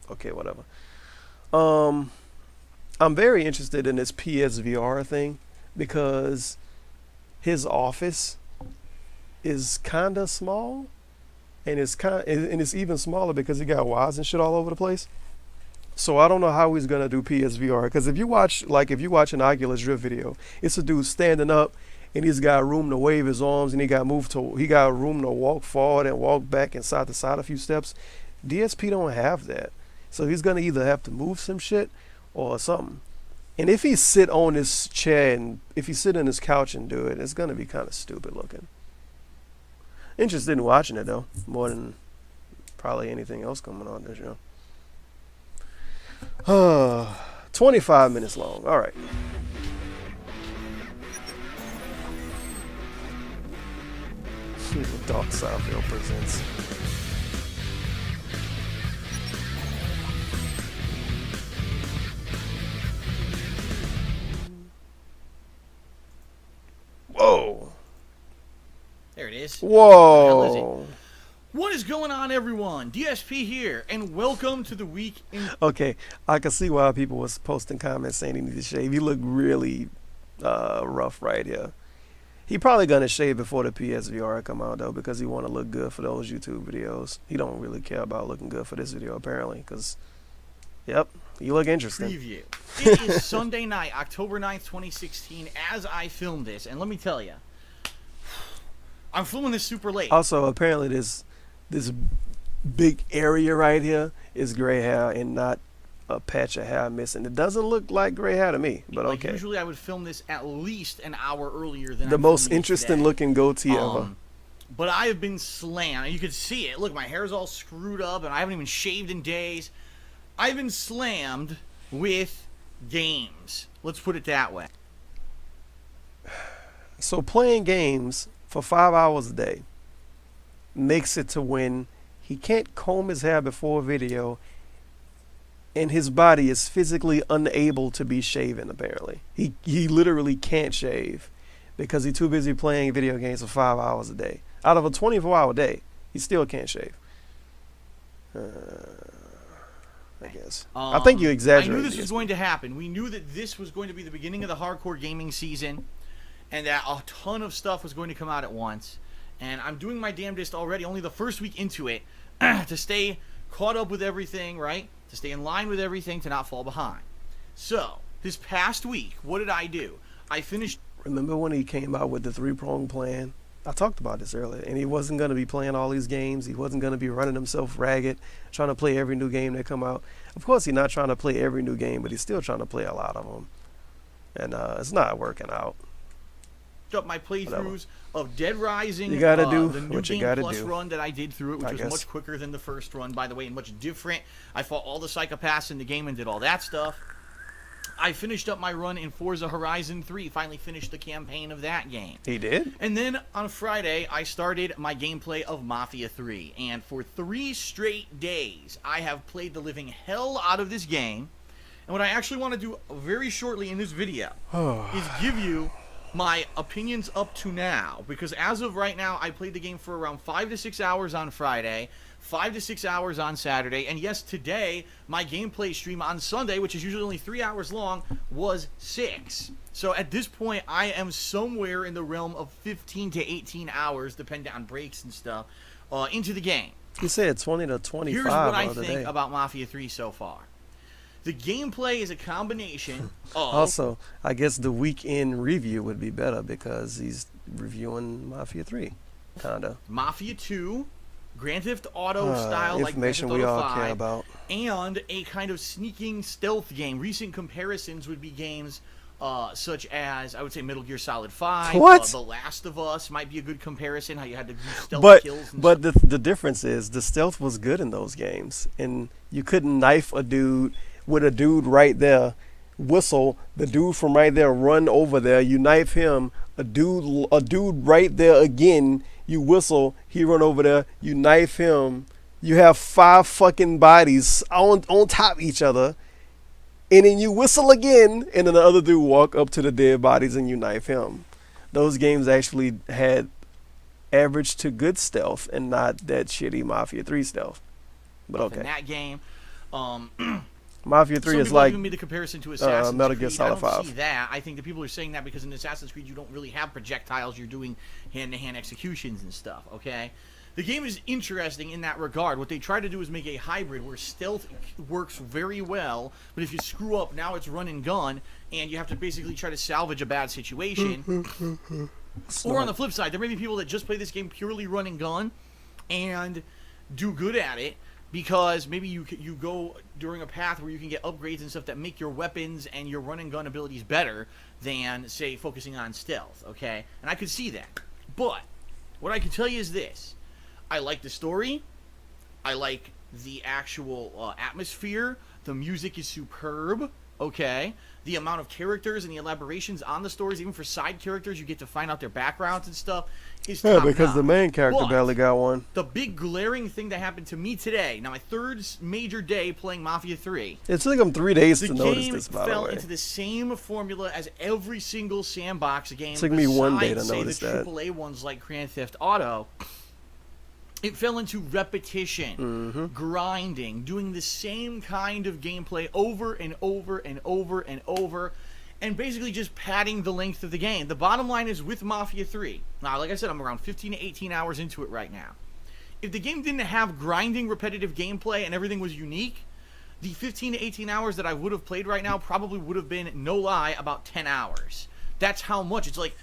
Okay, whatever. I'm very interested in this PSVR thing because his office is kind of small, and it's even smaller because he got wires and shit all over the place. So I don't know how he's gonna do PSVR, because if you watch an Oculus Rift video, it's a dude standing up and he's got room to wave his arms and he got room to walk forward and walk back and side to side a few steps. DSP don't have that. So he's gonna either have to move some shit or something. And if he sit on his chair and if he sit on his couch and do it, it's gonna be kind of stupid looking. Interested in watching it though, more than probably anything else coming on this show. 25 minutes long. All right. DarkSyde presents. Whoa. There it is. Whoa. What is going on, everyone? DSP here, and welcome to the week in... Okay, I can see why people was posting comments saying he needs to shave. He looked really rough right here. He probably gonna shave before the PSVR come out though, because he want to look good for those YouTube videos. He don't really care about looking good for this video apparently, because, yep, you look interesting. Preview. It is Sunday night, October 9th, 2016, as I film this, and let me tell you, I'm filming this super late. Also, apparently this big area right here is gray hair and not a patch of hair missing. It doesn't look like gray hair to me, but like okay. Usually I would film this at least an hour earlier than the I'm most filming interesting today. looking goatee ever. But I have been slammed. You can see it. Look, my hair's all screwed up, and I haven't even shaved in days. I've been slammed with games. Let's put it that way. So playing games for 5 hours a day makes it to when he can't comb his hair before a video and his body is physically unable to be shaven apparently. He literally can't shave because he's too busy playing video games for 5 hours a day. Out of a 24-hour day, he still can't shave. I guess. I think you exaggerated. I knew this was going to happen. We knew that this was going to be the beginning of the hardcore gaming season. and that a ton of stuff was going to come out at once. And I'm doing my damnedest already, only the first week into it, to stay caught up with everything, right? To stay in line with everything, to not fall behind. So, this past week, what did I do? I finished... Remember when he came out with the 3-prong plan? I talked about this earlier, and he wasn't going to be playing all these games. He wasn't going to be running himself ragged, trying to play every new game that come out. Of course, he's not trying to play every new game, but he's still trying to play a lot of them. And it's not working out. Up my playthroughs of Dead Rising, you gotta do the new what you game gotta plus do. run that I did through it, which I was guess. much quicker than the first run, by the way, and much different. I fought all the psychopaths in the game and did all that stuff. I finished up my run in Forza Horizon 3, finally finished the campaign of that game. He did? And then on Friday, I started my gameplay of Mafia 3, and for 3 straight days, I have played the living hell out of this game. And what I actually want to do very shortly in this video is give you my opinions up to now, because as of right now, I played the game for around 5 to 6 hours on Friday, 5 to 6 hours on Saturday, and yes, today, my gameplay stream on Sunday, which is usually only 3 hours long, was 6. So at this point, I am somewhere in the realm of 15 to 18 hours, depending on breaks and stuff, into the game. You said 20 to 25 Here's what I the other think day. about Mafia 3 so far. The gameplay is a combination of... Also, I guess the weekend review would be better because he's reviewing Mafia 3, kind of. Mafia 2, Grand Theft Auto style, like Grand information Theft we Auto all 5, care about. and a kind of sneaking stealth game. Recent comparisons would be games such as, I would say, Metal Gear Solid 5. What? The Last of Us might be a good comparison, how you had to do stealth But kills and but the difference is the stealth was good in those games, and you couldn't knife a dude with a dude right there, whistle, the dude from right there run over there, you knife him, a dude right there again, you whistle, he run over there, you knife him, you have 5 fucking bodies on top of each other, and then you whistle again, and then the other dude walk up to the dead bodies and you knife him. Those games actually had average to good stealth and not that shitty Mafia 3 stealth. But in okay. that game. Mafia 3 Some is people like even made the comparison to Assassin's Metal Gear Creed. Solid I don't 5. see that. I think the people are saying that because in Assassin's Creed you don't really have projectiles. You're doing hand-to-hand executions and stuff, okay? The game is interesting in that regard. What they try to do is make a hybrid where stealth works very well, but if you screw up, now it's run and gun, and you have to basically try to salvage a bad situation. Or on the flip side, there may be people that just play this game purely run and gun and do good at it, because maybe you go during a path where you can get upgrades and stuff that make your weapons and your run and gun abilities better than, say, focusing on stealth, okay? And I could see that. But what I can tell you is this. I like the story. I like the actual atmosphere. The music is superb, okay? The amount of characters and the elaborations on the stories, even for side characters, you get to find out their backgrounds and stuff, is top because the notch. main character But barely got one. the big glaring thing that happened to me today, now my third major day playing Mafia 3, It took him 3 days the to notice game this, by the fell way. into the same formula as every single sandbox game. Took me 1 day to besides, say, notice the that. AAA ones like Grand Theft Auto. It fell into repetition, grinding, doing the same kind of gameplay over and over and over and over, and basically just padding the length of the game. The bottom line is with Mafia 3, now, like I said, I'm around 15 to 18 hours into it right now. If the game didn't have grinding, repetitive gameplay and everything was unique, the 15 to 18 hours that I would have played right now probably would have been, no lie, about 10 hours. That's how much. It's like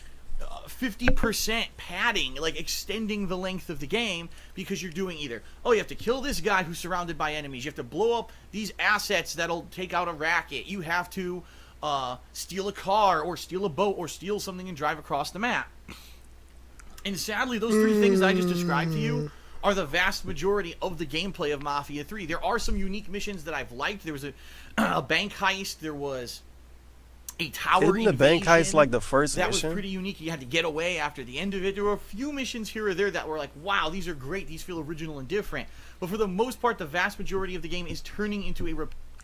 50% padding, like extending the length of the game, because you're doing either, oh, you have to kill this guy who's surrounded by enemies, you have to blow up these assets that'll take out a racket, you have to steal a car or steal a boat or steal something and drive across the map. And sadly, those 3 things that I just described to you are the vast majority of the gameplay of Mafia 3. There are some unique missions that I've liked. There was a bank heist. There was a tower Isn't the bank heist invasion like the first that mission? was pretty unique. You had to get away after the end of it. There were a few missions here or there that were like, wow, these are great. These feel original and different. But for the most part, the vast majority of the game is turning into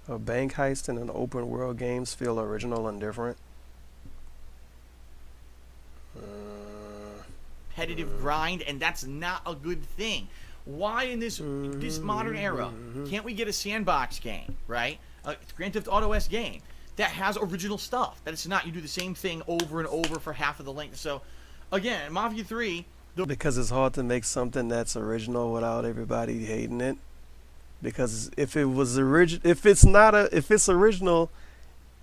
A bank heist in an open world games feel original and different. repetitive grind, and that's not a good thing. Why in this modern era can't we get a sandbox game, right? Grand Theft Auto-esque game that has original stuff. That it's not you do the same thing over and over for half of the length. So, again, Mafia 3... Because it's hard to make something that's original without everybody hating it. Because if it's original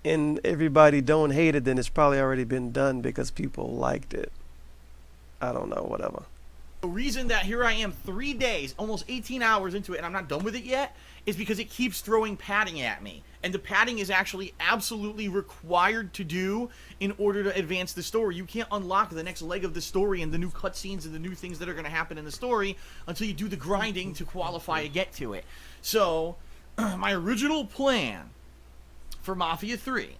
and everybody don't hate it, then it's probably already been done because people liked it. I don't know, whatever. The reason that here I am 3 days, almost 18 hours into it, and I'm not done with it yet, is because it keeps throwing padding at me. And the padding is actually absolutely required to do in order to advance the story. You can't unlock the next leg of the story and the new cutscenes and the new things that are going to happen in the story until you do the grinding to qualify and get to it. So, my original plan for Mafia 3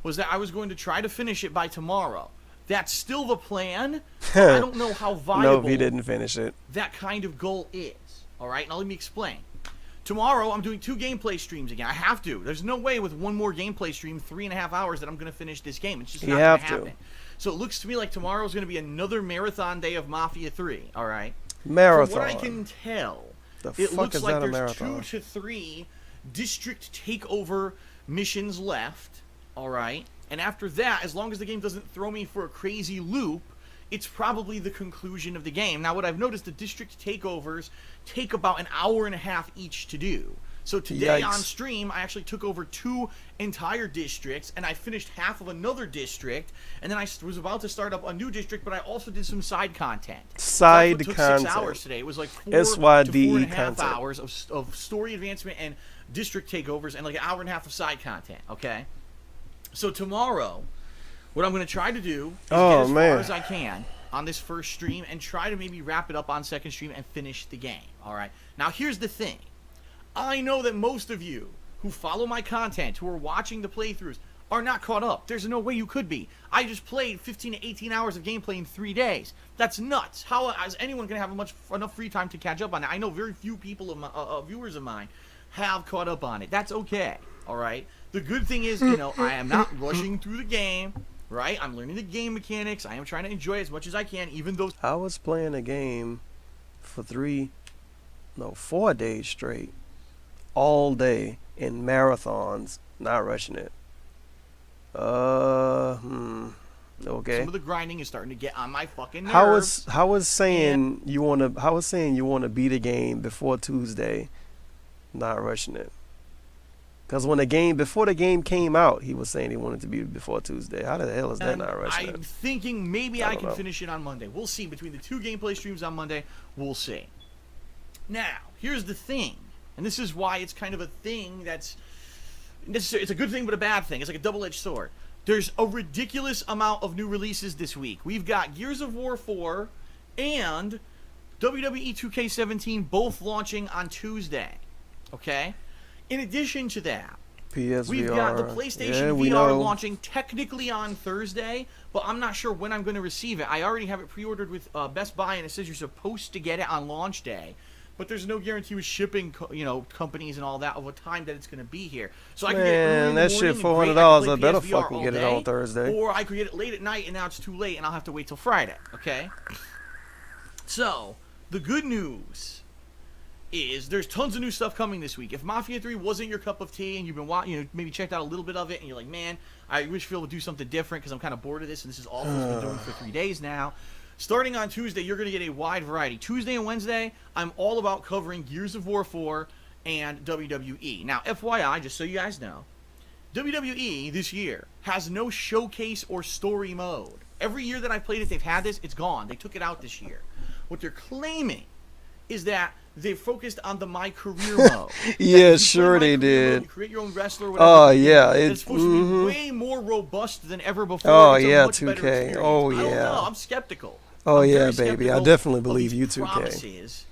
was that I was going to try to finish it by tomorrow. That's still the plan. I don't know how viable No, he didn't finish it. that kind of goal is. All right, now let me explain. Tomorrow, I'm doing 2 gameplay streams again. I have to. There's no way with one more gameplay stream, 3.5 hours, that I'm going to finish this game. It's just not going to happen. So it looks to me like tomorrow is going to be another marathon day of Mafia 3. All right. Marathon. From what I can tell, it looks like there's 2 to 3 district takeover missions left. All right. And after that, as long as the game doesn't throw me for a crazy loop, it's probably the conclusion of the game. Now, what I've noticed, the district takeovers take about an hour and a half each to do. So today on stream, I actually took over 2 entire districts, and I finished half of another district, and then I was about to start up a new district, but I also did some side content. Side It took content. 6 hours today. It was like 4 to 4.5 hours of story advancement and district takeovers, and like an hour and a half of side content, okay? So tomorrow, what I'm going to try to do is get as far as I can on this first stream and try to maybe wrap it up on second stream and finish the game. All right. Now, here's the thing. I know that most of you who follow my content, who are watching the playthroughs, are not caught up. There's no way you could be. I just played 15 to 18 hours of gameplay in 3 days. That's nuts. How is anyone going to have enough free time to catch up on it? I know very few people, viewers of mine, have caught up on it. That's okay. All right. The good thing is, you know, I am not rushing through the game, right? I'm learning the game mechanics. I am trying to enjoy it as much as I can, even though I was playing a game for 4 days straight, all day in marathons, not rushing it. Okay. some of the grinding is starting to get on my fucking nerves. How was saying you wanna beat a game before Tuesday, not rushing it? Because before the game came out, he was saying he wanted to beat it before Tuesday. How the hell is that not rushing it? I'm thinking maybe I can finish it on Monday. We'll see. Between the 2 gameplay streams on Monday, we'll see. Now, here's the thing. And this is why it's kind of a thing that's... It's a good thing, but a bad thing. It's like a double-edged sword. There's a ridiculous amount of new releases this week. We've got Gears of War 4 and WWE 2K17 both launching on Tuesday. Okay? In addition to that, we've got the PlayStation VR launching technically on Thursday, but I'm not sure when I'm going to receive it. I already have it pre-ordered with Best Buy, and it says you're supposed to get it on launch day. But there's no guarantee with shipping, companies and all that of what time that it's going to be here. So I could get it early in the morning shit $400. I better fucking get it on Thursday. Or I could get it late at night, and now it's too late, and I'll have to wait till Friday. Okay. So the good news is there's tons of new stuff coming this week. If Mafia 3 wasn't your cup of tea and you've been maybe checked out a little bit of it and you're like, man, I wish Phil would do something different because I'm kind of bored of this and this is all Phil's been doing for 3 days now. Starting on Tuesday, you're going to get a wide variety. Tuesday and Wednesday, I'm all about covering Gears of War 4 and WWE. Now, FYI, just so you guys know, WWE this year has no showcase or story mode. Every year that I've played it, they've had this. It's gone. They took it out this year. What they're claiming is that they focused on the My Career mode. Yeah, sure they did. You create your own wrestler or whatever. Oh, yeah. It's supposed to be way more robust than ever before. Oh, it's yeah, 2K. Oh, yeah. I don't know. I'm skeptical. Oh, I'm yeah, baby. I definitely believe you, 2K. Promises,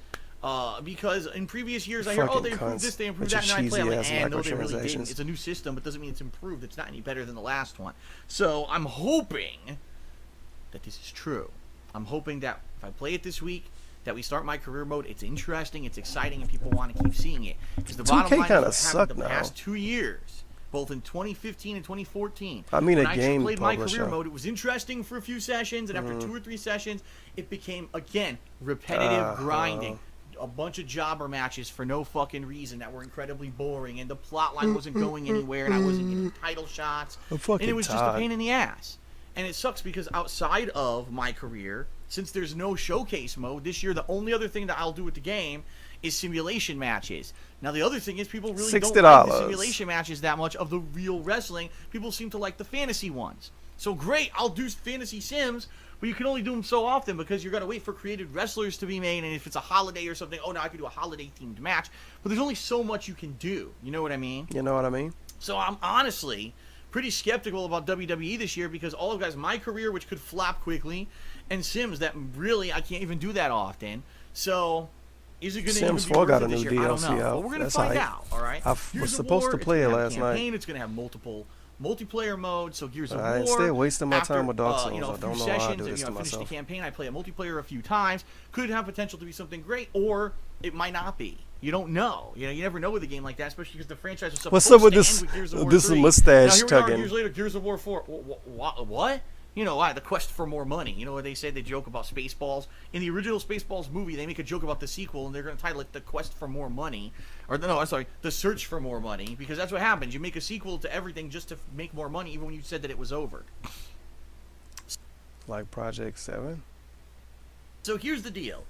because in previous years I hear, oh, they improved this, they improved that, and I play, I'm like, no, they really didn't. It's a new system, but doesn't mean it's improved. It's not any better than the last one. So I'm hoping that this is true. I'm hoping that if I play it this week, that we start My Career mode. It's interesting, it's exciting, and people want to keep seeing it. Because the bottom line is what happened the past 2 years, both in 2015 and 2014. I mean, when a game played publisher. My Career mode, it was interesting for a few sessions, and after 2 or 3 sessions, it became, again, repetitive grinding. a bunch of jobber matches for no fucking reason that were incredibly boring, and the plot line wasn't going anywhere, and I wasn't getting title shots, and it was just a pain in the ass. And it sucks because outside of my career, since there's no showcase mode this year, the only other thing that I'll do with the game is simulation matches. Now the other thing is people really don't like the simulation matches that much of the real wrestling. People seem to like the fantasy ones. So great, I'll do fantasy sims, but you can only do them so often because you're going to wait for created wrestlers to be made, and if it's a holiday or something, oh, now I can do a holiday-themed match. But there's only so much you can do. You know what I mean? You know what I mean? So I'm honestly pretty skeptical about WWE this year because all of guys, my career, which could flop quickly, and Sims that really I can't even do that often. So is it going to Sims 4 got a new DLC I don't know. out. But we're going to find out, all right? I was supposed to play it last night. It's going to have multiple multiplayer modes, so Gears of War. I stay wasting my time with Dark Souls. You know, I don't know sessions, how I do this to finish myself. the campaign, I play a multiplayer a few times. Could have potential to be something great, or it might not be. You don't know. You know, you never know with a game like that, especially because the franchise was supposed to end with Gears of War 3. This mustache now, here we tugging. are years later, Gears of War 4. What? You know why? The quest for more money. You know what they say? They joke about Spaceballs. In the original Spaceballs movie, they make a joke about the sequel, and they're going to title it The Quest for More Money. Or, no, I'm sorry, The Search for More Money, because that's what happens. You make a sequel to everything just to make more money, even when you said that it was over. Like Project 7? So here's the deal.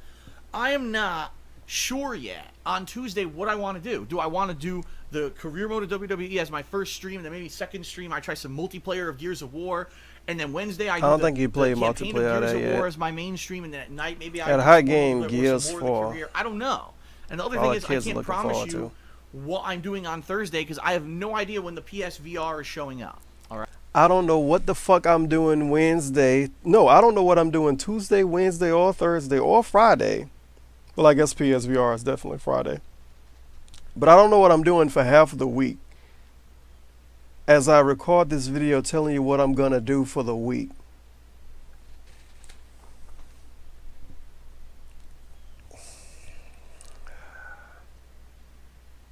I am not sure yet on Tuesday what I want to do. Do I want to do the career mode of WWE as my first stream, and then maybe second stream I try some multiplayer of Gears of War, and then Wednesday I don't think you play campaign multiplayer of Gears of that of yet. War as my main stream, and then at night maybe I At do high some game multiplayer or Gears some more of the 4. career. I don't know. And the other All thing the is I kids can't looking promise forward you to. what I'm doing on Thursday because I have no idea when the PSVR is showing up. All right. I don't know what the fuck I'm doing Wednesday. No, I don't know what I'm doing Tuesday, Wednesday, or Thursday, or Friday. Well, I guess PSVR is definitely Friday. But I don't know what I'm doing for half of the week. As I record this video telling you what I'm going to do for the week.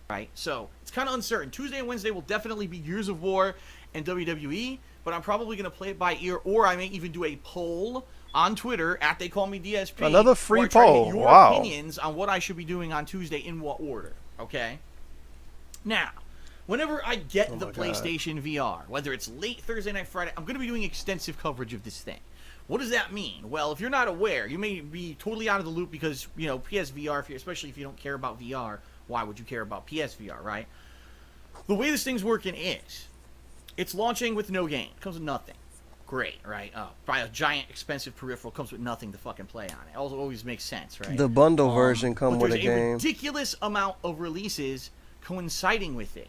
Right, so it's kind of uncertain. Tuesday and Wednesday will definitely be Gears of War and WWE, but I'm probably going to play it by ear, or I may even do a poll on Twitter at They Call Me DSP. Another free where I try to poll. get your Wow. opinions on what I should be doing on Tuesday in what order. Okay. Now, whenever I get the PlayStation VR, whether it's late Thursday night, Friday, I'm going to be doing extensive coverage of this thing. What does that mean? Well, if you're not aware, you may be totally out of the loop because, you know, PSVR, especially if you don't care about VR, why would you care about PSVR, right? The way this thing's working is, it's launching with no game. It comes with nothing. Great, right? Buy a giant, expensive peripheral, comes with nothing to fucking play on it. Always makes sense, right? The bundle version come with a game. There's a ridiculous amount of releases coinciding with it.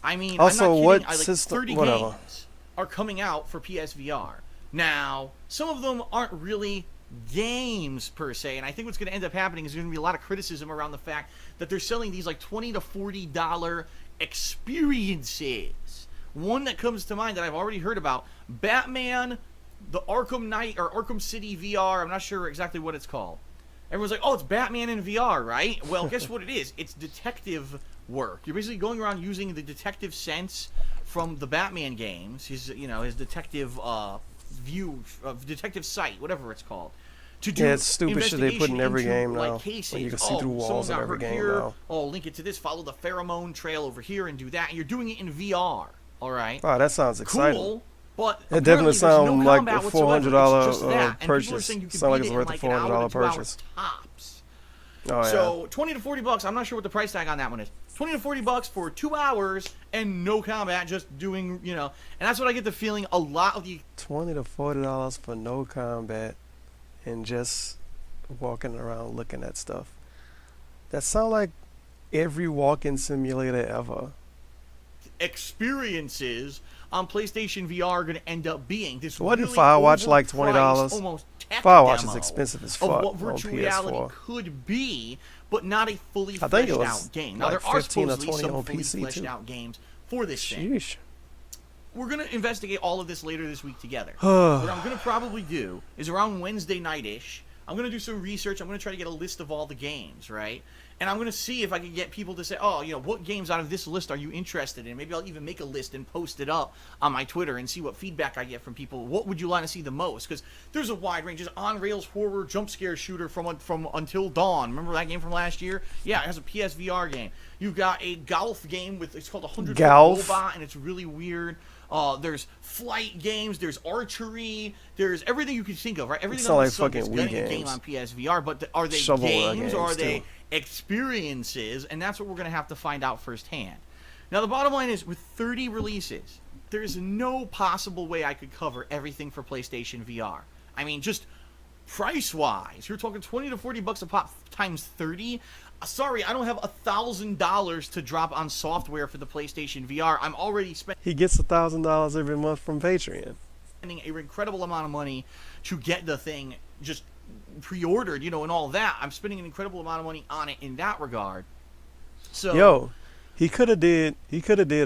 I mean, also, I'm not kidding. what like system? 30 Whatever. games are coming out for PSVR. Now, some of them aren't really games per se, and I think what's going to end up happening is there's going to be a lot of criticism around the fact that they're selling these like $20 to $40 experiences. One that comes to mind that I've already heard about, Batman, the Arkham Knight or Arkham City VR. I'm not sure exactly what it's called. Everyone's like, oh, it's Batman in VR, right? Well, guess what it is? It's detective work. You're basically going around using the detective sense from the Batman games, his detective view, detective sight, whatever it's called. To do it's stupid shit they put in every game now. Like cases. When you can see through walls in every game here. now. Oh, link it to this. Follow the pheromone trail over here and do that. And you're doing it in VR. All right. Wow, that sounds exciting. Cool, but it definitely sounds like a $400 purchase. Sounds like it's worth a $400 purchase. Tops. Oh, so $20 to $40. I'm not sure what the price tag on that one is. $20 to $40 for 2 hours and no combat, just doing, and that's what I get the feeling a lot of the $20 to $40 for no combat and just walking around looking at stuff. That sounds like every walking simulator ever. Experiences on PlayStation VR are going to end up being this. What did really Firewatch like $20? $20? Tech Firewatch is demo expensive as fuck of what on virtual PS4. reality could be, but not a fully I think it fleshed was out game. like Now there are 15 or supposedly 20 some on fully PC fleshed too. out games for this thing. Sheesh. We're going to investigate all of this later this week together. What I'm going to probably do is around Wednesday night-ish, I'm going to do some research. I'm going to try to get a list of all the games, right? And I'm going to see if I can get people to say, oh, you know, what games out of this list are you interested in? Maybe I'll even make a list and post it up on my Twitter and see what feedback I get from people. What would you like to see the most? Because there's a wide range. There's on-rails horror jump scare shooter from Until Dawn. Remember that game from last year? Yeah, it has a PSVR game. You've got a golf game with, it's called 100 Foot Robot, and it's really weird. There's flight games, there's archery, there's everything you can think of, right? Everything on the sub is getting a game on PSVR, but are they games or are they experiences? And that's what we're going to have to find out firsthand. Now, the bottom line is, with 30 releases, there is no possible way I could cover everything for PlayStation VR. I mean, just price-wise, you're talking 20 to 40 bucks a pop times 30. Sorry, I don't have $1,000 to drop on software for the PlayStation VR. I'm already spending. He gets $1,000 every month from Patreon. Spending an incredible amount of money to get the thing just pre-ordered, you know, and all that. I'm spending an incredible amount of money on it in that regard. So, yo, he could have did a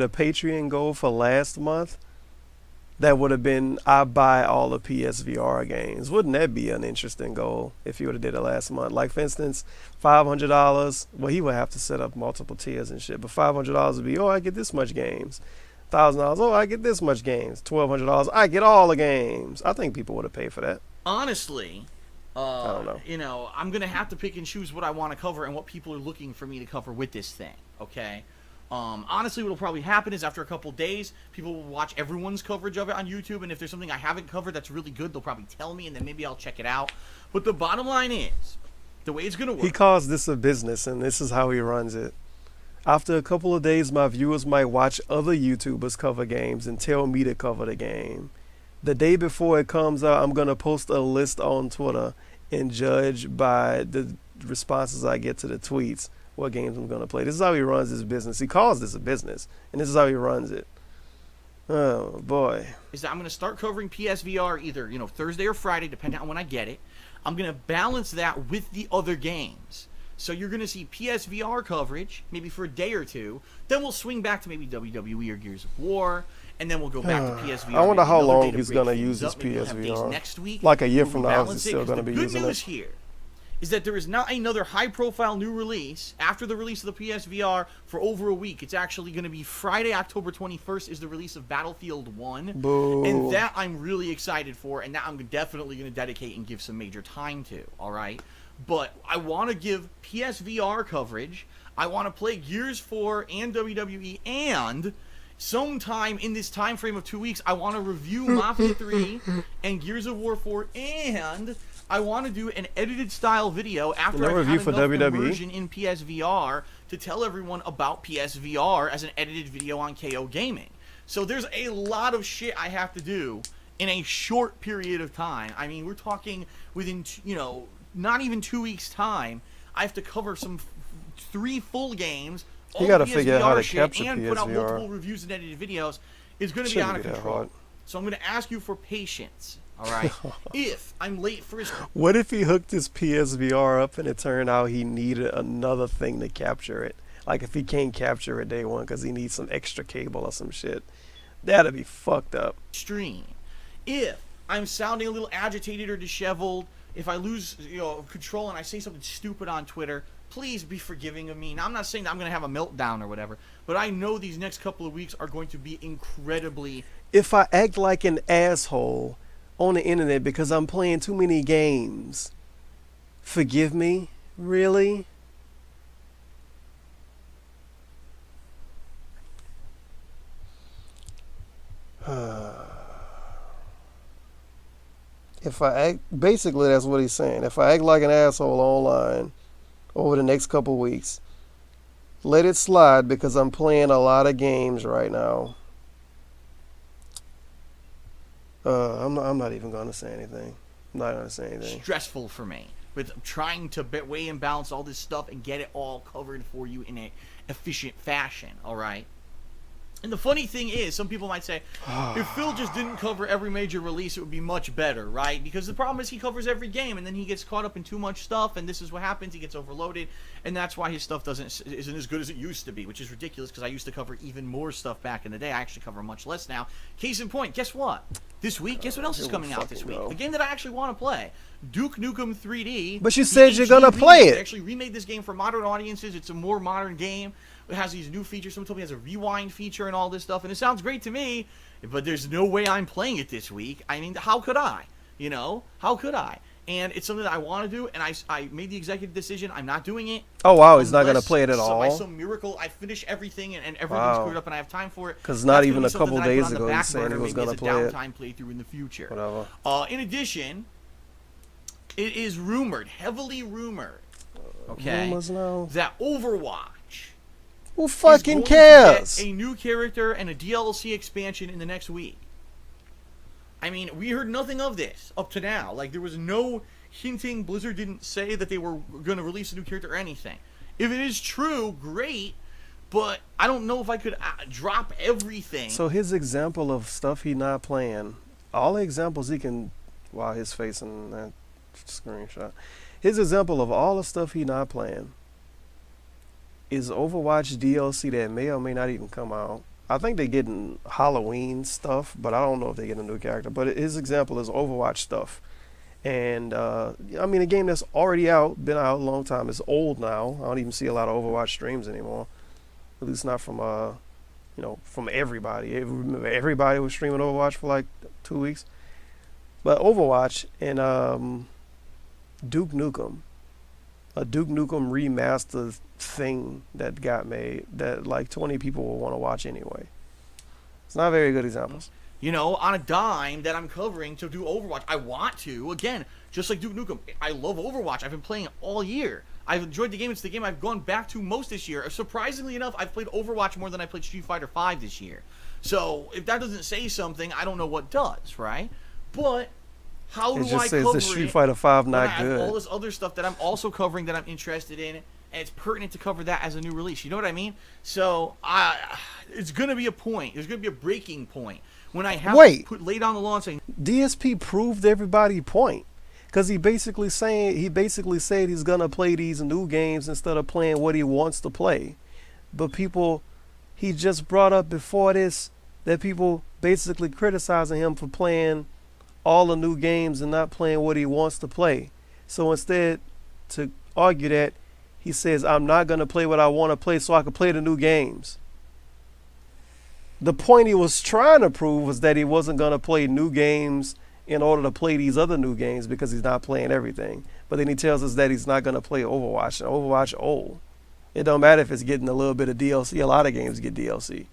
Patreon goal for last month. That would have been, I buy all the PSVR games. Wouldn't that be an interesting goal if you would have did it last month? Like, for instance, $500. Well, he would have to set up multiple tiers and shit. But $500 would be, oh, I get this much games. $1,000, oh, I get this much games. $1,200, I get all the games. I think people would have paid for that. Honestly, I don't know. You know, I'm going to have to pick and choose what I want to cover and what people are looking for me to cover with this thing, okay? Honestly, what will probably happen is after a couple days, people will watch everyone's coverage of it on YouTube, and if there's something I haven't covered that's really good, they'll probably tell me, and then maybe I'll check it out. But the bottom line is, the way it's going to work... He calls this a business, and this is how he runs it. After a couple of days, my viewers might watch other YouTubers cover games and tell me to cover the game. The day before it comes out, I'm going to post a list on Twitter and judge by the responses I get to the tweets what games I'm going to play. This is how he runs his business. He calls this a business, and this is how he runs it. Oh, boy. Is that I'm going to start covering PSVR either, you know, Thursday or Friday, depending on when I get it. I'm going to balance that with the other games. So you're going to see PSVR coverage, maybe for a day or two. Then we'll swing back to maybe WWE or Gears of War, and then we'll go back to PSVR. I wonder how long he's going to use his PSVR. Next week, like a year from now, he's still going to be using it. The good news here is that there is not another high-profile new release after the release of the PSVR for over a week. It's actually going to be Friday, October 21st is the release of Battlefield 1. Boo. And that I'm really excited for, and that I'm definitely going to dedicate and give some major time to, all right? But I want to give PSVR coverage. I want to play Gears 4 and WWE, and sometime in this time frame of 2 weeks, I want to review Mafia 3 and Gears of War 4, and I want to do an edited style video after I've had enough immersion in PSVR to tell everyone about PSVR as an edited video on KO Gaming. So there's a lot of shit I have to do in a short period of time. I mean, we're talking within, you know, not even 2 weeks' time. I have to cover some 3 full games. You got to figure out how to capture and PSVR. Put out multiple reviews and edited videos. It's going to be out of control. So I'm going to ask you for patience. All right. If I'm late for his... What if he hooked his PSVR up and it turned out he needed another thing to capture it? Like if he can't capture it day one because he needs some extra cable or some shit. That'd be fucked up. Stream. If I'm sounding a little agitated or disheveled, if I lose, you know, control and I say something stupid on Twitter, please be forgiving of me. Now, I'm not saying that I'm going to have a meltdown or whatever, but I know these next couple of weeks are going to be incredibly... If I act like an asshole on the internet because I'm playing too many games, forgive me? Really? If I act, basically that's what he's saying. If I act like an asshole online over the next couple weeks, let it slide because I'm playing a lot of games right now. I'm not even going to say anything. I'm not going to say anything. Stressful for me with trying to weigh and balance all this stuff and get it all covered for you in a efficient fashion, all right? And the funny thing is, some people might say, if Phil just didn't cover every major release, it would be much better, right? Because the problem is he covers every game, and then he gets caught up in too much stuff, and this is what happens. He gets overloaded, and that's why his stuff isn't as good as it used to be, which is ridiculous because I used to cover even more stuff back in the day. I actually cover much less now. Case in point, guess what? This week, guess what else is coming out this week? A game that I actually want to play. Duke Nukem 3D. But you said you're going to play it. They actually remade this game for modern audiences. It's a more modern game. It has these new features. Someone told me it has a rewind feature and all this stuff. And it sounds great to me, but there's no way I'm playing it this week. I mean, how could I? You know? How could I? And it's something that I want to do, and I made the executive decision. I'm not doing it. Oh, wow. He's not going to play it at all? By some miracle, I finish everything, and everything's screwed up, and I have time for it. Because not even a couple days ago, he said he was going to play it. Downtime playthrough in the future. Whatever. In addition, it is rumored, heavily rumored, okay, that Overwatch who fucking cares? A new character and a DLC expansion in the next week. I mean, we heard nothing of this up to now. Like, there was no hinting. Blizzard didn't say that they were going to release a new character or anything. If it is true, great, but I don't know if I could drop everything. So his example of stuff he not playing, all the examples he can, wow, his face in that screenshot. His example of all the stuff he not playing is Overwatch DLC that may or may not even come out. I think they're getting Halloween stuff, but I don't know if they get a new character. But his example is Overwatch stuff. And, I mean, a game that's already out, been out a long time. It's old now. I don't even see a lot of Overwatch streams anymore. At least not from, you know, from everybody. Remember, everybody was streaming Overwatch for like 2 weeks. But Overwatch and Duke Nukem. A Duke Nukem remastered thing that got made that like 20 people will want to watch anyway. It's not very good examples. You know, on a dime that I'm covering to do Overwatch. I want to, again, just like Duke Nukem. I love Overwatch. I've been playing it all year. I've enjoyed the game. It's the game I've gone back to most this year. Surprisingly enough, I've played Overwatch more than I played Street Fighter V this year. So, if that doesn't say something, I don't know what does, right? But how do I cover it? The Street Fighter V not good. All this other stuff that I'm also covering that I'm interested in, and it's pertinent to cover that as a new release. You know what I mean? So it's going to be a point. There's going to be a breaking point when I have to lay down the law and say DSP proved everybody point, because he basically said he's going to play these new games instead of playing what he wants to play. But he just brought up before this that people basically criticizing him for playing all the new games and not playing what he wants to play. So instead, to argue that, he says, I'm not going to play what I want to play so I can play the new games. The point he was trying to prove was that he wasn't going to play new games in order to play these other new games because he's not playing everything. But then he tells us that he's not going to play Overwatch. And Overwatch old. It don't matter if it's getting a little bit of DLC. A lot of games get DLC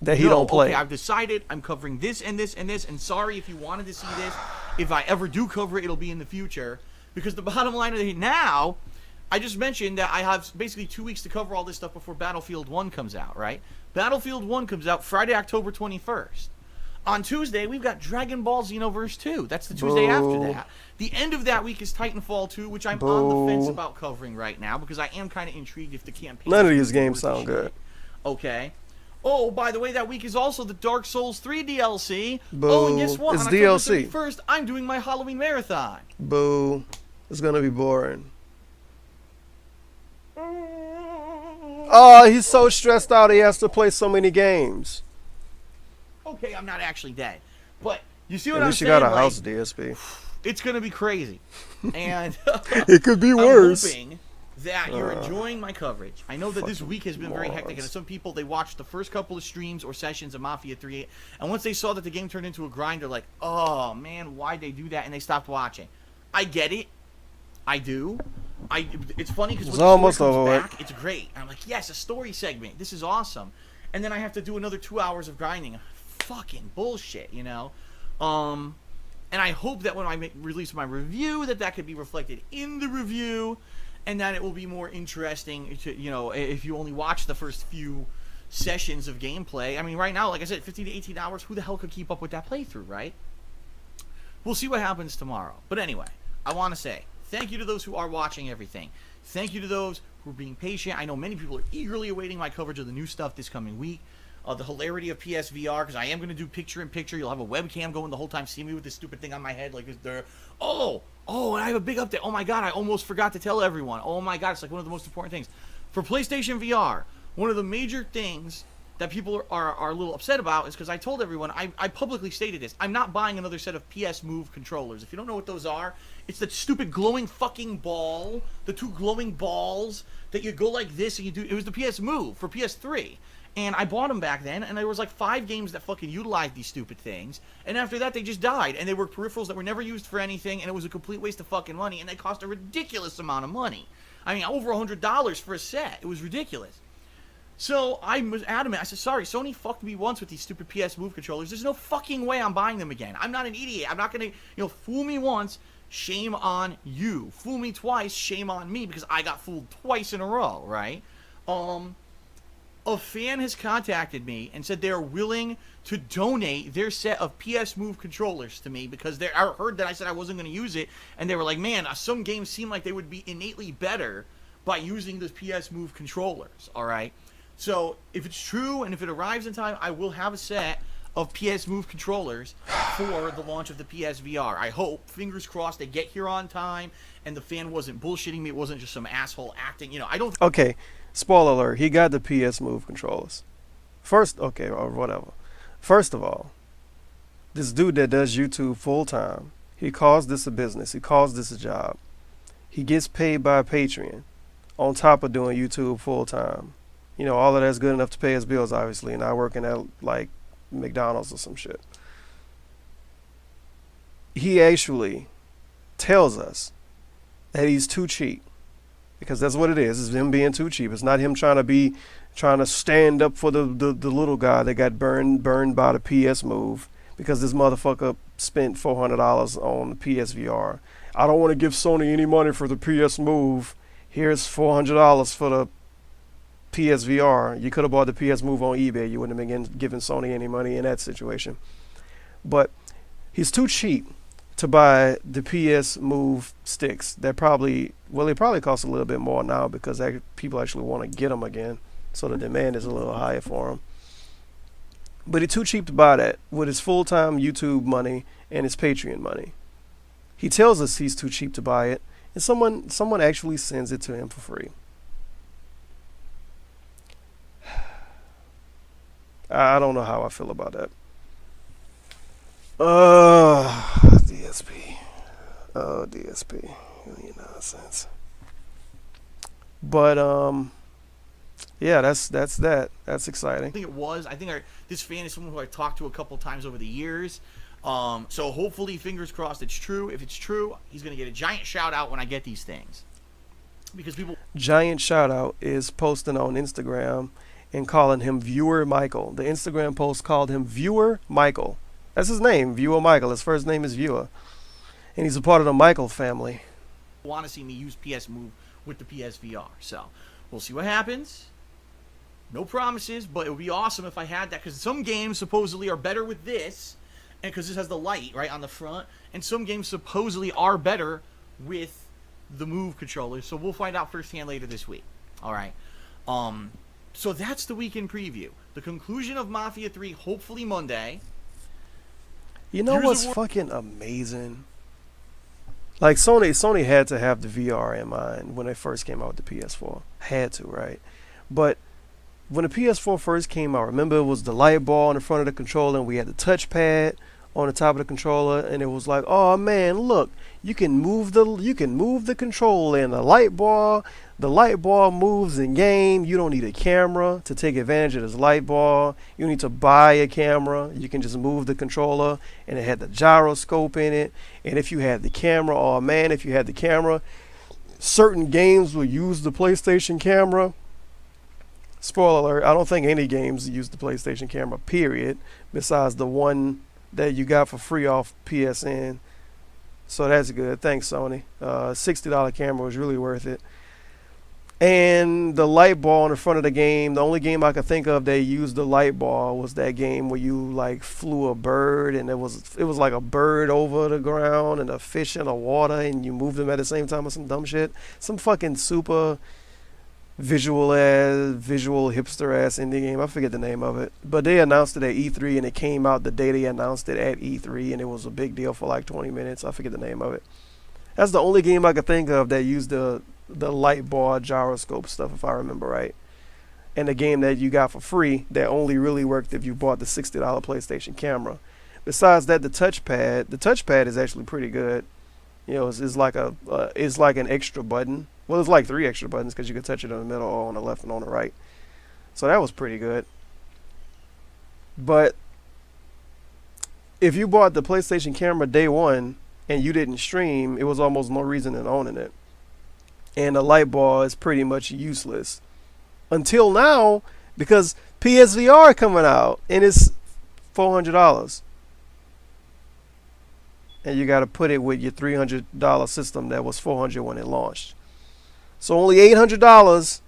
that he don't play. Okay, I've decided I'm covering this and this and this, and sorry if you wanted to see this. If I ever do cover it, it'll be in the future. Because the bottom line of it now, I just mentioned that I have basically 2 weeks to cover all this stuff before Battlefield 1 comes out, right? Battlefield 1 comes out Friday, October 21st. On Tuesday, we've got Dragon Ball Xenoverse 2. That's the Tuesday after that. The end of that week is Titanfall 2, which I'm on the fence about covering right now because I am kind of intrigued if the campaign... None of these games sound good. Okay. Oh, by the way, that week is also the Dark Souls 3 DLC. Boo. Oh, and guess what? It's on DLC. October 31st, I'm doing my Halloween marathon. Boo. It's going to be boring. Oh, he's so stressed out he has to play so many games. Okay, I'm not actually dead. But you see what I'm saying? At least you got a house, DSP. It's going to be crazy. And it could be worse. I'm hoping that you're enjoying my coverage. I know that this week has been very hectic, and some people, they watched the first couple of streams or sessions of Mafia 3, and once they saw that the game turned into a grind, they're like, oh, man, why'd they do that? And they stopped watching. I get it. I do. It's funny because when the story comes back, it's great. And I'm like, yes, a story segment. This is awesome. And then I have to do another 2 hours of grinding. Fucking bullshit, you know? And I hope that when I release my review, that could be reflected in the review, and that it will be more interesting to, you know, if you only watch the first few sessions of gameplay. I mean, right now, like I said, 15 to 18 hours, who the hell could keep up with that playthrough, right? We'll see what happens tomorrow. But anyway, I want to say thank you to those who are watching everything. Thank you to those who are being patient. I know many people are eagerly awaiting my coverage of the new stuff this coming week. The hilarity of PSVR, because I am going to do picture-in-picture. You'll have a webcam going the whole time. See me with this stupid thing on my head like this. Oh, and I have a big update. Oh, my God, I almost forgot to tell everyone. Oh, my God, it's like one of the most important things. For PlayStation VR, one of the major things that people are a little upset about is because I told everyone, I publicly stated this, I'm not buying another set of PS Move controllers. If you don't know what those are, it's that stupid glowing fucking ball, the 2 glowing balls that you go like this and you do. It was the PS Move for PS3. And I bought them back then, and there was like 5 games that fucking utilized these stupid things. And after that, they just died. And they were peripherals that were never used for anything, and it was a complete waste of fucking money, and they cost a ridiculous amount of money. I mean, over $100 for a set. It was ridiculous. So I was adamant. I said, sorry, Sony fucked me once with these stupid PS Move controllers. There's no fucking way I'm buying them again. I'm not an idiot. I'm not going to, fool me once, shame on you. Fool me twice, shame on me, because I got fooled twice in a row, right? A fan has contacted me and said they are willing to donate their set of PS Move controllers to me because I heard that I said I wasn't going to use it, and they were like, man, some games seem like they would be innately better by using the PS Move controllers, all right? So if it's true and if it arrives in time, I will have a set of PS Move controllers for the launch of the PSVR. I hope, fingers crossed, they get here on time and the fan wasn't bullshitting me. It wasn't just some asshole acting. I don't... Okay. Spoiler alert, he got the PS Move controllers. First of all, this dude that does YouTube full time, he calls this a business. He calls this a job. He gets paid by Patreon on top of doing YouTube full time. All of that's good enough to pay his bills, obviously, and not working at like McDonald's or some shit. He actually tells us that he's too cheap. Because that's what it is. It's him being too cheap. It's not him trying to stand up for the little guy that got burned by the PS Move because this motherfucker spent $400 on the PSVR. I don't want to give Sony any money for the PS Move. Here's $400 for the PSVR. You could have bought the PS Move on eBay. You wouldn't have been giving Sony any money in that situation. But he's too cheap to buy the PS Move sticks. They probably cost a little bit more now because people actually want to get them again, so the demand is a little higher for them. But he's too cheap to buy that with his full-time YouTube money and his Patreon money. He tells us he's too cheap to buy it, and someone actually sends it to him for free. I don't know how I feel about that. DSP. Oh, DSP. You nonsense. But, yeah, that's that. That's exciting. I think it was. I think this fan is someone who I talked to a couple times over the years. So hopefully, fingers crossed, it's true. If it's true, he's going to get a giant shout out when I get these things. Because people... Giant shout out is posting on Instagram and calling him Viewer Michael. The Instagram post called him Viewer Michael. That's his name, Viewer Michael. His first name is Viewer. And he's a part of the Michael family. Want to see me use PS Move with the PSVR. So, we'll see what happens. No promises, but it would be awesome if I had that. Because some games supposedly are better with this. And because this has the light, right, on the front. And some games supposedly are better with the Move controller. So, we'll find out firsthand later this week. Alright. So, that's the weekend preview. The conclusion of Mafia 3, hopefully Monday. You know what's fucking amazing? Like Sony had to have the VR in mind when they first came out with the PS4. Had to, right? But when the PS4 first came out, remember it was the light ball in the front of the controller and we had the touchpad on the top of the controller, and it was like, oh man, look, you can move the controller and the light ball moves in game. You don't need a camera to take advantage of this light ball. You don't need to buy a camera. You can just move the controller, and it had the gyroscope in it. And if you had the camera, oh man, if you had the camera, certain games will use the PlayStation camera. Spoiler alert, I don't think any games use the PlayStation camera, period, besides the one that you got for free off PSN. So that's good. Thanks, Sony. $60 camera was really worth it. And the light ball in the front of the game, the only game I could think of that used the light ball was that game where you like flew a bird, and it was like a bird over the ground and a fish in the water, and you moved them at the same time or some dumb shit. Some fucking super visual hipster ass indie game. I forget the name of it, but they announced it at E3, and it came out the day they announced it at E3, and it was a big deal for like 20 minutes. I forget the name of it. That's the only game I could think of that used the light ball gyroscope stuff, if I remember right. and the game that you got for free that only really worked if you bought the $60 PlayStation camera. Besides that, the touchpad is actually pretty good. You know, it's like it's like an extra button. Well, it's like 3 extra buttons because you can touch it in the middle, or on the left, and on the right. So that was pretty good. But if you bought the PlayStation camera day one and you didn't stream, it was almost no reason in owning it. And the light bar is pretty much useless until now, because PSVR coming out and it's $400. And you got to put it with your $300 system that was $400 when it launched. So only $800.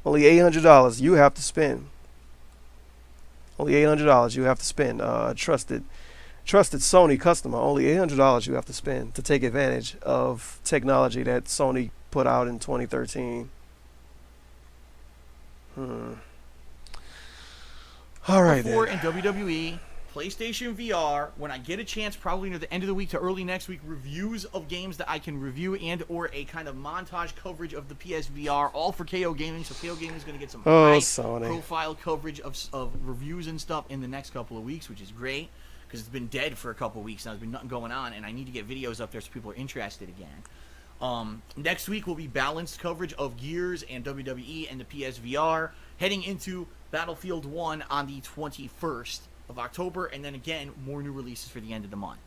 Only $800 you have to spend. Only $800 you have to spend. Trusted Sony customer. Only $800 you have to spend to take advantage of technology that Sony put out in 2013. All right. Before in WWE, PlayStation VR, when I get a chance, probably near the end of the week to early next week, reviews of games that I can review and or a kind of montage coverage of the PSVR, all for KO Gaming. So KO Gaming is going to get some high-profile coverage of reviews and stuff in the next couple of weeks, which is great because it's been dead for a couple of weeks now. There's been nothing going on, and I need to get videos up there so people are interested again. Next week will be balanced coverage of Gears and WWE and the PSVR, heading into Battlefield 1 on the 21st of October, and then again, more new releases for the end of the month.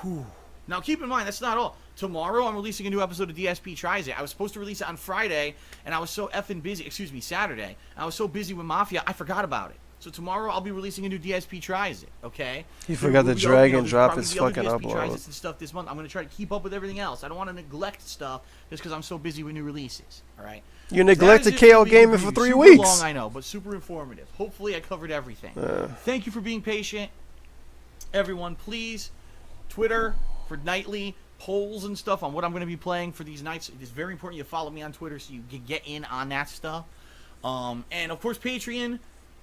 Whew. Now, keep in mind, that's not all. Tomorrow, I'm releasing a new episode of DSP Tries It. I was supposed to release it on Friday, and I was so effing busy, Saturday. I was so busy with Mafia, I forgot about it. So tomorrow, I'll be releasing a new DSP Tries It, okay? He forgot to drag and drop his fucking upload. Tries It and stuff this month. I'm going to try to keep up with everything else. I don't want to neglect stuff just because I'm so busy with new releases, all right? You neglected KO Gaming for 3 weeks. Long, I know, but super informative. Hopefully, I covered everything. Thank you for being patient. Everyone, please, Twitter for nightly polls and stuff on what I'm going to be playing for these nights. It is very important you follow me on Twitter so you can get in on that stuff. And, of course, Patreon.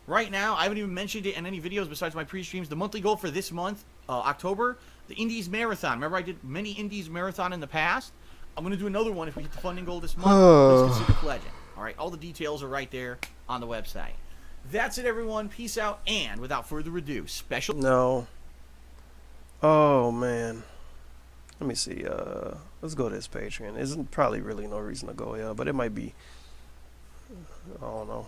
Right now, I haven't even mentioned it in any videos besides my pre-streams. The monthly goal for this month, October, the Indies Marathon. Remember, I did many Indies Marathon in the past? I'm going to do another one if we hit the funding goal this month. Please consider pledging. All right, all the details are right there on the website. That's it, everyone. Peace out, and without further ado, special... No. Oh, man. Let me see. Let's go to this Patreon. There's probably really no reason to go here, but it might be... I don't know.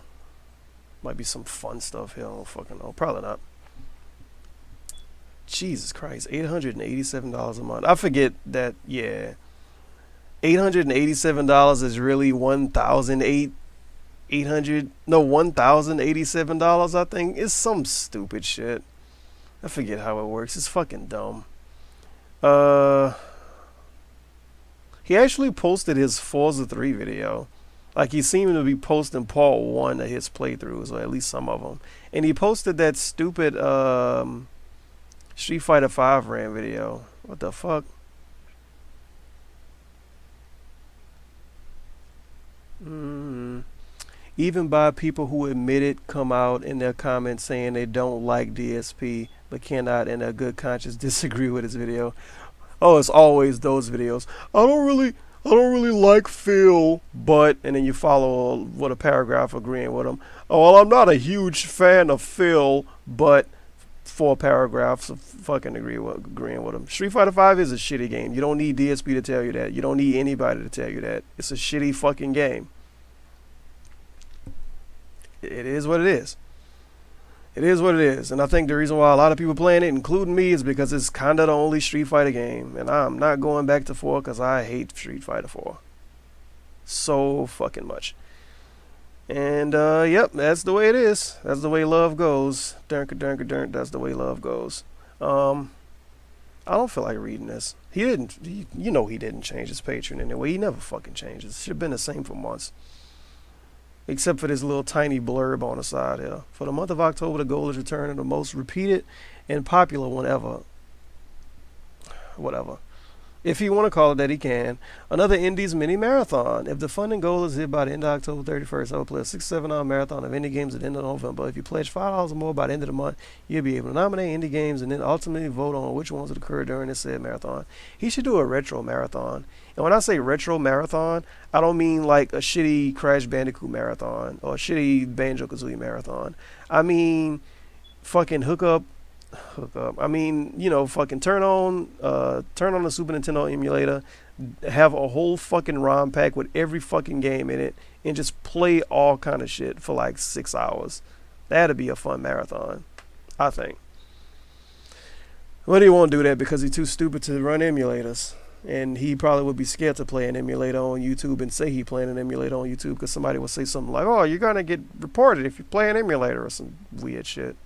Might be some fun stuff here. I don't fucking know. Probably not. Jesus Christ. $887 a month. I forget that, yeah. $887 is really $1,087, I think. It's some stupid shit. I forget how it works. It's fucking dumb. He actually posted his Forza 3 video. Like, he seemed to be posting part 1 of his playthroughs, or at least some of them. And he posted that stupid Street Fighter 5 RAM video. What the fuck? Even by people who admit it come out in their comments saying they don't like DSP but cannot in their good conscience disagree with his video. Oh, it's always those videos. I don't really like Phil, but, and then you follow with a paragraph agreeing with him. Oh, well, I'm not a huge fan of Phil, but 4 paragraphs of fucking agreeing with him. Street Fighter 5 is a shitty game. You don't need DSP to tell you that. You don't need anybody to tell you that. It's a shitty fucking game. It is what it is. It is what it is. And I think the reason why a lot of people playing it, including me, is because it's kind of the only Street Fighter game. And I'm not going back to 4 because I hate Street Fighter 4 so fucking much. And, yep, that's the way it is. That's the way love goes. Dunk, that's the way love goes. I don't feel like reading this. You know he didn't change his Patreon anyway. He never fucking changes. It should have been the same for months. Except for this little tiny blurb on the side here. For the month of October, the goal is returning the most repeated and popular one ever. Whatever. If he want to call it that, he can. Another Indies mini marathon. If the funding goal is hit by the end of October 31st, I will play a 6-7-hour marathon of indie games at the end of November. If you pledge $5 or more by the end of the month, you'll be able to nominate indie games and then ultimately vote on which ones would occur during this said marathon. He should do a retro marathon. And when I say retro marathon, I don't mean like a shitty Crash Bandicoot marathon or a shitty Banjo-Kazooie marathon. I mean fucking hook up. I mean, you know, fucking turn on the Super Nintendo emulator, have a whole fucking ROM pack with every fucking game in it, and just play all kind of shit for like 6 hours. That'd be a fun marathon, I think. But he won't do that because he's too stupid to run emulators. And he probably would be scared to play an emulator on YouTube and say he playing an emulator on YouTube because somebody would say something like, oh, you're going to get reported if you play an emulator or some weird shit.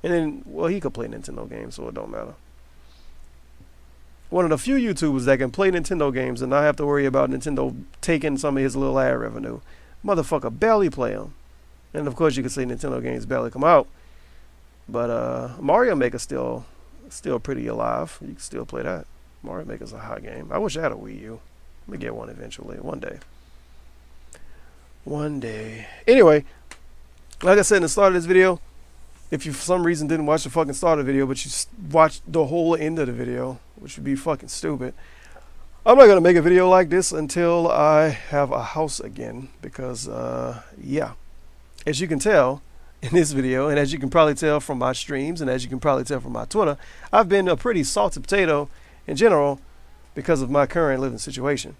And then, well, he could play Nintendo games, so it don't matter. One of the few YouTubers that can play Nintendo games and not have to worry about Nintendo taking some of his little ad revenue. Motherfucker barely play them. And of course, you could say Nintendo games barely come out. But Mario Maker's still pretty alive. You can still play that. Mario Maker's a hot game. I wish I had a Wii U. I'm gonna get one eventually, one day. One day. Anyway, like I said in the start of this video, if you for some reason didn't watch the fucking start of the video, but you watched the whole end of the video, which would be fucking stupid, I'm not going to make a video like this until I have a house again. Because, yeah, as you can tell in this video, and as you can probably tell from my streams, and as you can probably tell from my Twitter, I've been a pretty salty potato in general because of my current living situation.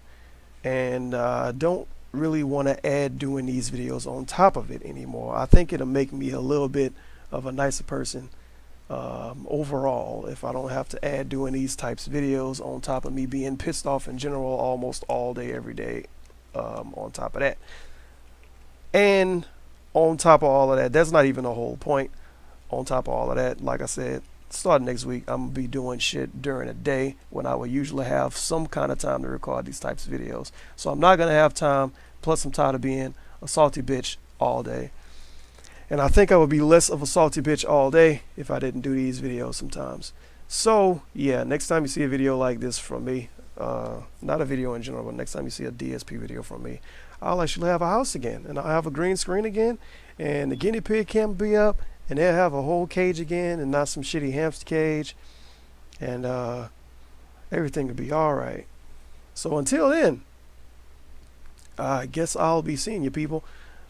And I don't really want to add doing these videos on top of it anymore. I think it'll make me a little bit of a nicer person overall if I don't have to add doing these types of videos on top of me being pissed off in general almost all day every day on top of that. And on top of all of that, that's not even the whole point. On top of all of that, like I said, starting next week I'm gonna be doing shit during the day when I would usually have some kind of time to record these types of videos. So I'm not gonna have time, plus I'm tired of being a salty bitch all day. And I think I would be less of a salty bitch all day if I didn't do these videos sometimes. So, yeah, next time you see a video like this from me, not a video in general, but next time you see a DSP video from me, I'll actually have a house again. And I'll have a green screen again, and the guinea pig cam will be up, and they'll have a whole cage again, and not some shitty hamster cage. And everything will be alright. So until then, I guess I'll be seeing you people.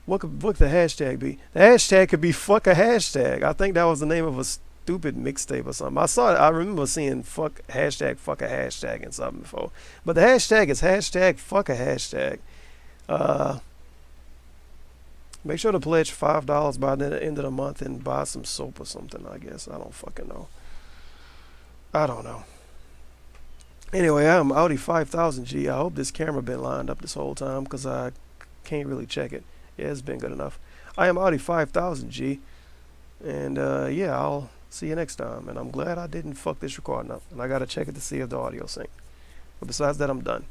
What could the hashtag be? The hashtag could be fuck a hashtag. I think that was the name of a stupid mixtape or something. I remember seeing fuck a hashtag and something before. But the hashtag is hashtag fuck a hashtag. Make sure to pledge $5 by the end of the month and buy some soap or something, I guess. I don't fucking know. I don't know. Anyway, I'm Audi 5000G. I hope this camera been lined up this whole time because I can't really check it. Yeah, it's been good enough. I am Audi 5000G. And yeah, I'll see you next time. And I'm glad I didn't fuck this recording up. And I got to check it to see if the audio sync. But besides that, I'm done.